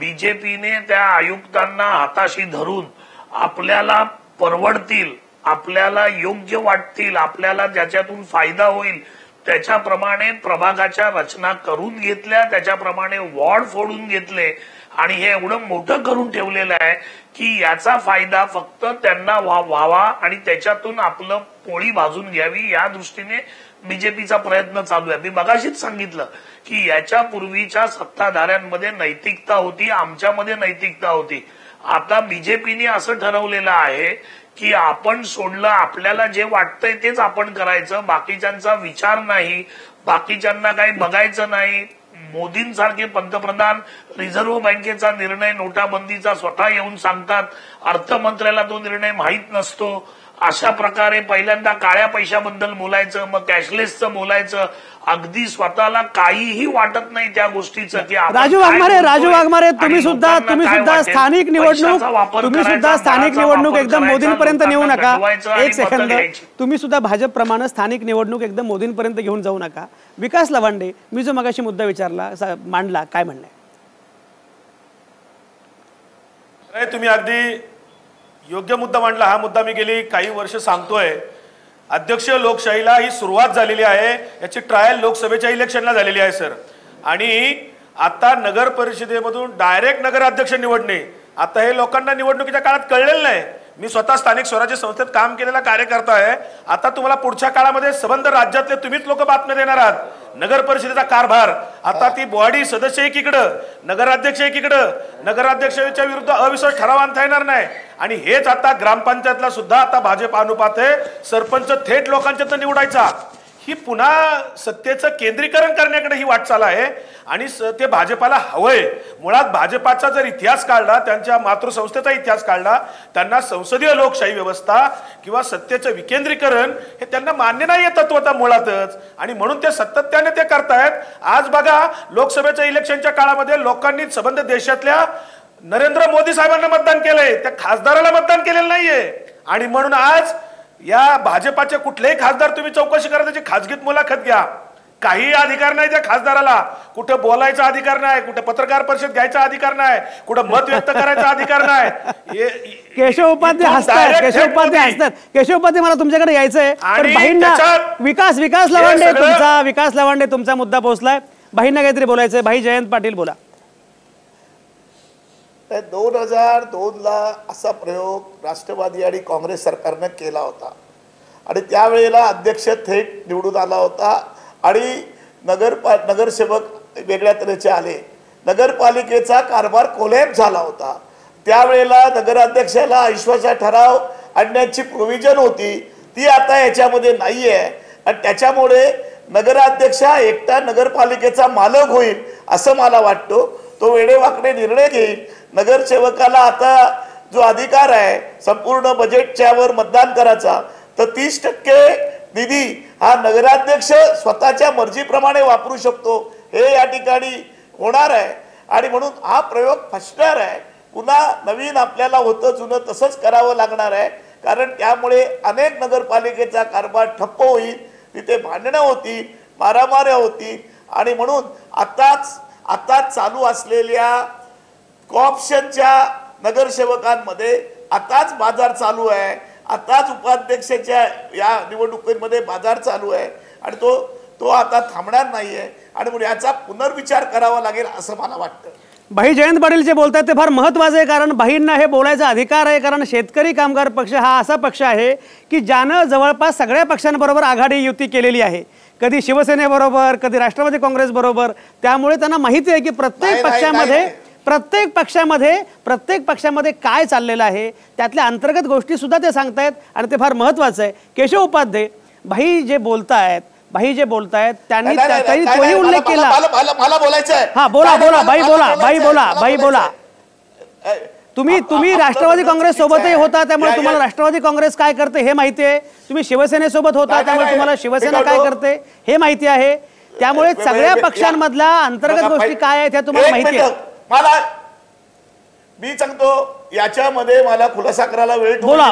बीजेपीने त्या आयुक्तांना हाताशी धरून आपल्याला परवडतील, आपल्याला योग्य वाटतील, आपल्याला ज्याच्यातून फायदा होईल त्याच्याप्रमाणे प्रभागाच्या रचना करून घेतल्या, त्याच्याप्रमाणे वॉर्ड फोडून घेतले आणि हे एवढं मोठं करून ठेवलेलं आहे की याचा फायदा फक्त त्यांना व्हावा आणि त्याच्यातून आपलं पोळी भाजून घ्यावी या दृष्टीने बीजेपीचा प्रयत्न चालू आहे. मी मगाशीच सांगितलं की याच्या पूर्वीच्या सत्ताधाऱ्यांमध्ये नैतिकता होती, आमच्यामध्ये नैतिकता होती. आता बीजेपीने असं ठरवलेलं आहे की आपण सोडलं, आपल्याला जे वाटतंय तेच आपण करायचं, बाकीच्यांचा विचार नाही, बाकीच्यांना काही बघायचं नाही. मोदींसारखे पंतप्रधान रिझर्व्ह बँकेचा निर्णय नोटाबंदीचा स्वतः येऊन सांगतात, अर्थमंत्र्याला तो निर्णय माहीत नसतो. अशा प्रकारे पहिल्यांदा काळ्या पैशाबद्दल बोलायचं, मग कॅशलेसचं बोलायचं, अगदी स्वतःला काहीही वाटत नाही त्या गोष्टीचं की राजू वाघमारे तुम्ही सुद्धा स्थानिक निवडणूक एकदम मोदींपर्यंत नेऊ नका. एक सेकंद, तुम्ही सुद्धा भाजपप्रमाणे स्थानिक निवडणूक एकदम मोदींपर्यंत घेऊन जाऊ नका. विकास लवांडे, मी जो मगाशी मुद्दा विचारला मांडला, काय म्हणणं आहे? तुम्ही अगदी योग्य मुद्दा मांडला. हा मुद्दा मी गेली काही वर्ष सांगतोय. अध्यक्षीय लोकशाहीला ही सुरुवात झालेली आहे, याची ट्रायल लोकसभेच्या इलेक्शनला झालेली आहे सर. आणि आता नगर परिषदेमधून डायरेक्ट नगराध्यक्ष निवडणे, आता हे लोकांना निवडणुकीच्या काळात कळलेलं नाही. मी स्वतः स्थानिक स्वराज्य संस्थेत काम केलेला कार्यकर्ता आहे. आता तुम्हाला पुढच्या काळामध्ये संबंध राज्यातले तुम्हीच लोक बातम्या देणार आहात. नगर परिषदेचा कारभार, आता ती बॉडी सदस्य एकीकडं, नगराध्यक्ष एकीकडं, नगराध्यक्षाच्या विरुद्ध अविश्वास ठराव आणता येणार नाही. आणि हेच आता ग्रामपंचायतला सुद्धा आता भाजप अनुपात आहे, सरपंच थेट लोकांच्यात निवडायचा. ही पुन्हा सत्तेचं केंद्रीकरण करण्याकडे ही वाटचाल आहे आणि ते भाजपाला हवंय. मुळात भाजपाचा जर इतिहास काढला, त्यांच्या मातृसंस्थेचा इतिहास काढला, त्यांना संसदीय लोकशाही व्यवस्था किंवा सत्तेचं विकेंद्रीकरण हे त्यांना मान्य नाही आहे तत्वता मुळातच. आणि म्हणून ते सातत्याने ते करतायत. आज बघा, लोकसभेच्या इलेक्शनच्या काळामध्ये लोकांनी संबंध देशातल्या नरेंद्र मोदी साहेबांना मतदान केलंय, त्या खासदाराला मतदान केलेलं नाहीये. आणि म्हणून आज या भाजपाचे कुठलेही खासदार तुम्ही चौकशी करा, त्याची खासगीत मुलाखत घ्या, काही अधिकार नाही त्या खासदाराला. कुठं बोलायचा अधिकार नाही, कुठं पत्रकार परिषद घ्यायचा अधिकार नाही, कुठं मत व्यक्त करायचा अधिकार नाही. केशव उपाध्याय हसतात, केशव उपाध्याय मला तुमच्याकडे यायचंय. विकास लवांडे तुमचा मुद्दा पोहोचलाय. भाईंना काहीतरी बोलायचंय. भाई जयंत पाटील बोला. 2002ला असा प्रयोग राष्ट्रवादी आणि काँग्रेस सरकारने केला होता आणि त्यावेळेला अध्यक्ष थेट निवडून आला होता आणि नगरसेवक वेगळ्या तऱ्हेचे आले. नगरपालिकेचा कारभार कोलॅप्स झाला होता. त्यावेळेला नगराध्यक्षाला अविश्वासाचा ठराव आणण्याची प्रोव्हिजन होती, ती आता याच्यामध्ये नाही आहे. आणि त्याच्यामुळे नगराध्यक्ष एकटा नगरपालिकेचा मालक होईल असं मला वाटतं. तो वेडेवाकडे निर्णय घेईल. नगरसेवकाला आता जो अधिकार आहे संपूर्ण बजेटच्या वर मतदान करायचा, तर 30% निधी हा नगराध्यक्ष स्वतःच्या मर्जीप्रमाणे वापरू शकतो, हे या ठिकाणी होणार आहे. आणि म्हणून हा प्रयोग फसणार आहे. पुन्हा नवीन आपल्याला होतं जुनं तसंच करावं लागणार आहे. कारण त्यामुळे अनेक नगरपालिकेचा कारभार ठप्प होईल, तिथे भांडणं होतील, मारामाऱ्या होतील. आणि म्हणून आताच चालू असलेल्या कॉर्प्शनच्या नगरसेवकांमध्ये आताच बाजार चालू आहे, आताच उपाध्यक्षाच्या या निवडणुकीमध्ये बाजार चालू आहे आणि तो आता थांबणार नाहीये. आणि म्हणून याचा पुनर्विचार करावा लागेल असं मला वाटतं. भाई जयंत पाटील जे बोलतात ते फार महत्त्वाचं आहे, कारण भाईंना हे बोलायचा अधिकार आहे. कारण शेतकरी कामगार पक्ष हा असा पक्ष आहे की ज्यानं जवळपास सगळ्या पक्षांबरोबर आघाडी युती केलेली आहे, कधी शिवसेनेबरोबर, कधी राष्ट्रवादी काँग्रेस बरोबर. त्यामुळे त्यांना माहिती आहे की प्रत्येक पक्षामध्ये प्रत्येक पक्षामध्ये काय चाललेलं आहे त्यातल्या अंतर्गत गोष्टी सुद्धा ते सांगतायत आणि ते फार महत्वाचं आहे. केशव उपाध्ये भाई जे बोलतायत त्यांनी तोही उल्लेख केला. मला बोलायचं आहे. हा बोला बाई बोला. तुम्ही राष्ट्रवादी काँग्रेस सोबतही होता त्यामुळे तुम्हाला राष्ट्रवादी काँग्रेस काय करते हे माहिती आहे. तुम्ही शिवसेनेसोबत होता त्यामुळे तुम्हाला शिवसेना काय करते हे माहिती आहे. त्यामुळे सगळ्या पक्षांमधल्या अंतर्गत गोष्टी काय आहेत ह्या तुम्हाला माहिती आहे. मी सांगतो याच्यामध्ये मला खुलासा करायला वेळ बोला.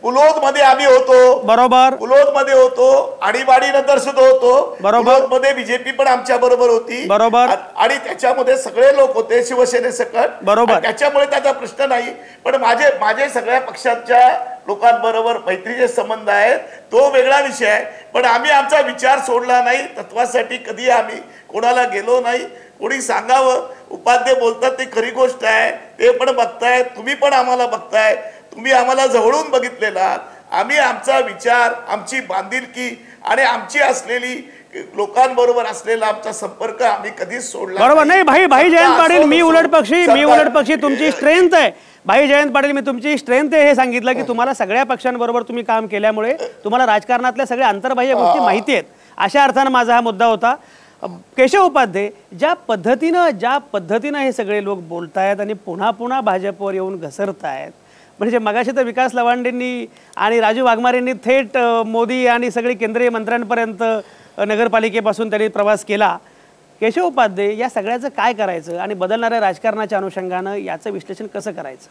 पुलोद मध्ये आम्ही होतो. बरोबर. पुलोद मध्ये होतो. आणीबाणी नंतर सुद्धा होतो. बरोबर. मध्ये बीजेपी पण आमच्या बरोबर होती. बरोबर. आणि त्याच्यामध्ये सगळे लोक होते शिवसेनेसकट. बरोबर. त्याच्यामुळे त्याचा प्रश्न नाही. पण माझे सगळ्या पक्षांच्या लोकांबरोबर मैत्रीचे संबंध आहेत तो वेगळा विषय आहे. पण आम्ही आमचा विचार सोडला नाही. तत्वासाठी कधी आम्ही कोणाला गेलो नाही. कोणी सांगावं उपाध्ये बोलतात ते खरी गोष्ट आहे. ते पण बघताय. तुम्ही पण आम्हाला बघताय. तुम्ही आम्हाला जवळून बघितलेला. आम्ही आमचा विचार आमची बांधिलकी आणि आमची असलेली लोकांबरोबर असलेला आमचा संपर्क आम्ही कधीच सोडला बरोबर नाही. भाई जयंत पाटील मी उलट पक्षी तुमची स्ट्रेंथ आहे. भाई जयंत पाटील मी तुमची स्ट्रेंथ आहे हे सांगितलं की तुम्हाला सगळ्या पक्षांबरोबर तुम्ही काम केल्यामुळे तुम्हाला राजकारणातल्या सगळ्या आंतरबाह्य गोष्टी माहिती आहेत. अशा अर्थानं माझा हा मुद्दा होता. केशव उपाध्ये ज्या पद्धतीनं हे सगळे लोक बोलतायत आणि पुन्हा भाजपवर येऊन घसरतायत म्हणजे मगाशी तर विकास लवांडेंनी आणि राजू वाघमारेंनी थेट मोदी आणि सगळे केंद्रीय मंत्र्यांपर्यंत नगरपालिकेपासून त्यांनी प्रवास केला. केशव उपाध्ये या सगळ्याचं काय करायचं आणि बदलणाऱ्या राजकारणाच्या अनुषंगानं याचं विश्लेषण कसं करायचं?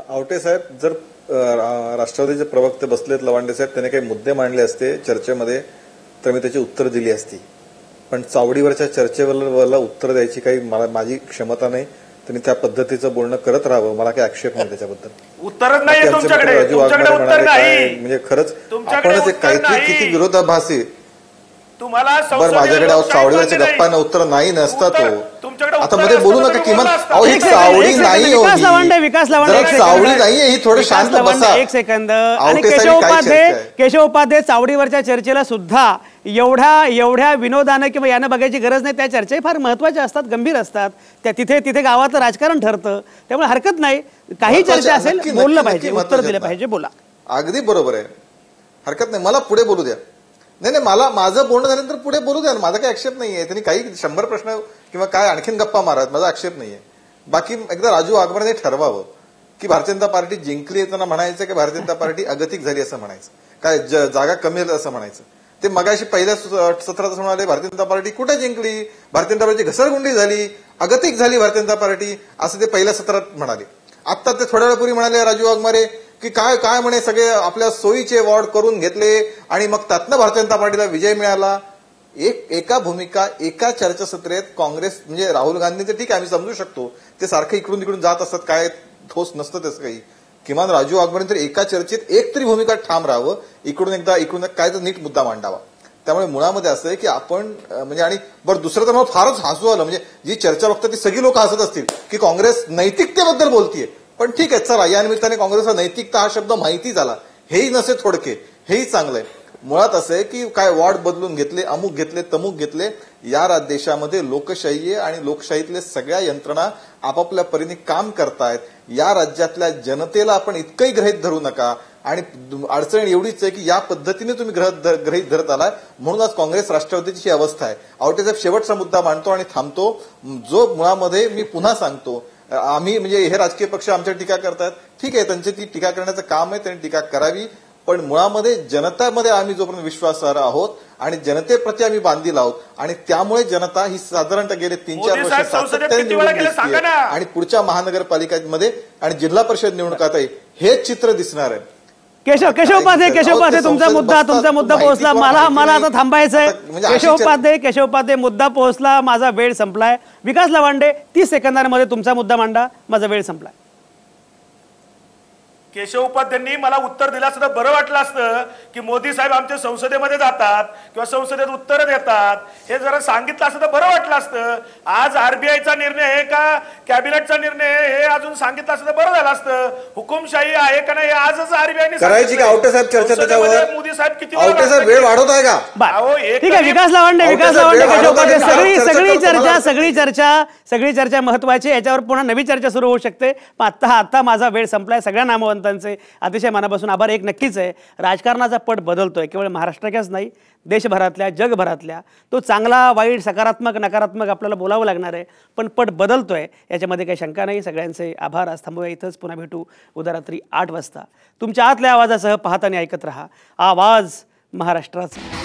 आवटे साहेब जर राष्ट्रवादीचे प्रवक्ते बसलेत लवांडे साहेब त्याने काही मुद्दे मांडले असते चर्चेमध्ये तर मी त्याची उत्तर दिली असती. पण चावडीवरच्या चर्चेवर उत्तर द्यायची काही माझी क्षमता नाही. त्यांनी त्या पद्धतीचं बोलणं करत राहावं. मला काही आक्षेप नाही त्याच्याबद्दल. उत्तरच नाही तुमच्याकडे. तुमच्याकडे उत्तर नाही म्हणजे खरंच आपणच काहीतरी किती विरोधाभासी तुम्हाला. बरं माझ्याकडे चावडीवरच्या गप्पांना उत्तर नाही नसता तो. आता मध्ये बोलू नका किमान ही चावडी नाही होती. चावडी नाहीये ही थोडं शांत बसा. एक सेकंद. आणि केशव उपाध्ये चावडीवरच्या चर्चेला सुद्धा एवढ्या विनोदानं किंवा यानं बघायची गरज नाही. त्या चर्चाही फार महत्वाच्या असतात गंभीर असतात. त्या तिथे गावातलं राजकारण ठरतं त्यामुळे हरकत नाही. काही चर्चा असेल बोललं पाहिजे उत्तर दिलं पाहिजे. बोला. अगदी बरोबर आहे हरकत नाही. मला पुढे बोलू द्या. नाही मला माझं बोलणं झाल्यानंतर पुढे बोलू द्या. माझा काही आक्षेप नाहीये. त्यांनी काही 100 प्रश्न किंवा काय आणखीन गप्पा मारत माझा आक्षेप नाहीये. बाकी एकदा राजू वाघमारेने ठरवावं की भारतीय जनता पार्टी जिंकली येताना म्हणायचं की भारतीय जनता पार्टी अगतिक झाली असं म्हणायचं काय जागा कमी झाली असं म्हणायचं. ते मगाशी पहिल्या सत्रात म्हणाले भारतीय जनता पार्टी कुठे जिंकली भारतीय जनता पार्टी घसरगुंडी झाली अगतिक झाली भारतीय जनता पार्टी असं ते पहिल्या सत्रात म्हणाले. आता ते थोड्या वेळापूर्वी म्हणाले राजू वाघमारे की काय म्हणे सगळे आपल्या सोयीचे वॉर्ड करून घेतले आणि मग त्यातनं भारतीय जनता पार्टीला विजय मिळाला. एका भूमिका एका चर्चासत्रेत काँग्रेस म्हणजे राहुल गांधींचे ठीक आहे आम्ही समजू शकतो ते सारखं इकडून तिकडून जात असतात काय ठोस नसतं त्याचं काही. किमान राजू वाघमारे तर एका चर्चेत एक तरी भूमिका ठाम राहावं. इकडून काय तर नीट मुद्दा मांडावा. त्यामुळे मुळामध्ये असं आहे की आपण म्हणजे आणि बरं दुसरं तर मला फारच हसू आलं म्हणजे जी चर्चा बघतात ती सगळी लोक हसत असतील की काँग्रेस नैतिकतेबद्दल बोलतीये. पण ठीक आहे चला या निमित्ताने काँग्रेसला नैतिकता हा शब्द माहिती झाला हेही नसे थोडके हेही चांगलं आहे. मुळात असं आहे की काय वॉर्ड बदलून घेतले अमुक घेतले तमुक घेतले. या देशामध्ये लोकशाही आहे आणि लोकशाहीतले सगळ्या यंत्रणा आपापल्या परीने काम करतायत. या राज्यातल्या जनतेला आपण इतकंही गृहीत धरू नका. आणि अडचण एवढीच आहे की या पद्धतीने तुम्ही गृहीत धरत आलाय म्हणून आज काँग्रेस राष्ट्रवादीची अवस्था आहे. आवटेसाहेब शेवटचा मुद्दा मांडतो आणि थांबतो. जो मुळामध्ये मी पुन्हा सांगतो आम्ही म्हणजे हे राजकीय पक्ष आमच्या टीका करतात ठीक आहे त्यांची ती टीका करण्याचं काम आहे त्यांनी टीका करावी. पण मुळामध्ये जनतामध्ये आम्ही जोपर्यंत विश्वासार्ह आहोत आणि जनतेप्रती आम्ही बांधील आहोत आणि त्यामुळे जनता ही साधारणतः गेले 3-4 वर्ष सातत्याने निवडून दिसते आणि पुढच्या महानगरपालिकांमध्ये आणि जिल्हा परिषद निवडणुकातही हेच चित्र दिसणार आहे. केशव उपाध्ये तुमचा मुद्दा पोहोचला. मला आता थांबायचंय. केशव उपाध्ये मुद्दा पोहोचला. माझा वेळ संपलाय. विकास लवांडे 30 सेकंदांमध्ये तुमचा मुद्दा मांडा. माझा वेळ संपलाय. केशव उपाध्यांनी मला उत्तर दिलं असतं बरं वाटलं असतं की मोदी साहेब आमच्या संसदेमध्ये जातात किंवा संसदेत उत्तरं देतात, हे जरा सांगितलं असतं तर बरं वाटलं असतं. आज आरबीआयचा निर्णय आहे का कॅबिनेटचा निर्णय हे अजून सांगितलं असतं तर बरं झालं असतं. हुकुमशाही आहे का नाही आजच आरबीआयने करायची का आवटे साहेब चर्चा त्याच्यावर? मोदी साहेब किती आवटे साहेब वेळ वाढवत आहे का? ठीक आहे, विकास लावंडे केशव उपाध्ये सगळी चर्चा महत्वाची. याच्यावर पुन्हा नवी चर्चा सुरू होऊ शकते. पण आता माझा वेळ संपलाय. सगळ्या नामवंतांचे अतिशय मनापासून आभार. एक नक्कीच आहे, राजकारणाचा पट बदलतोय, केवळ महाराष्ट्राच्याच नाही देशभरातल्या जगभरातल्या. तो चांगला वाईट सकारात्मक नकारात्मक आपल्याला बोलावं लागणार आहे, पण पट बदलतोय याच्यामध्ये काही शंका नाही. सगळ्यांचे आभार. आज थांबूया इथंच. पुन्हा भेटू उद्या रात्री 8 वाजता. तुमच्या आतल्या आवाजासह पाहत आणि ऐकत रहा आवाज महाराष्ट्राचा.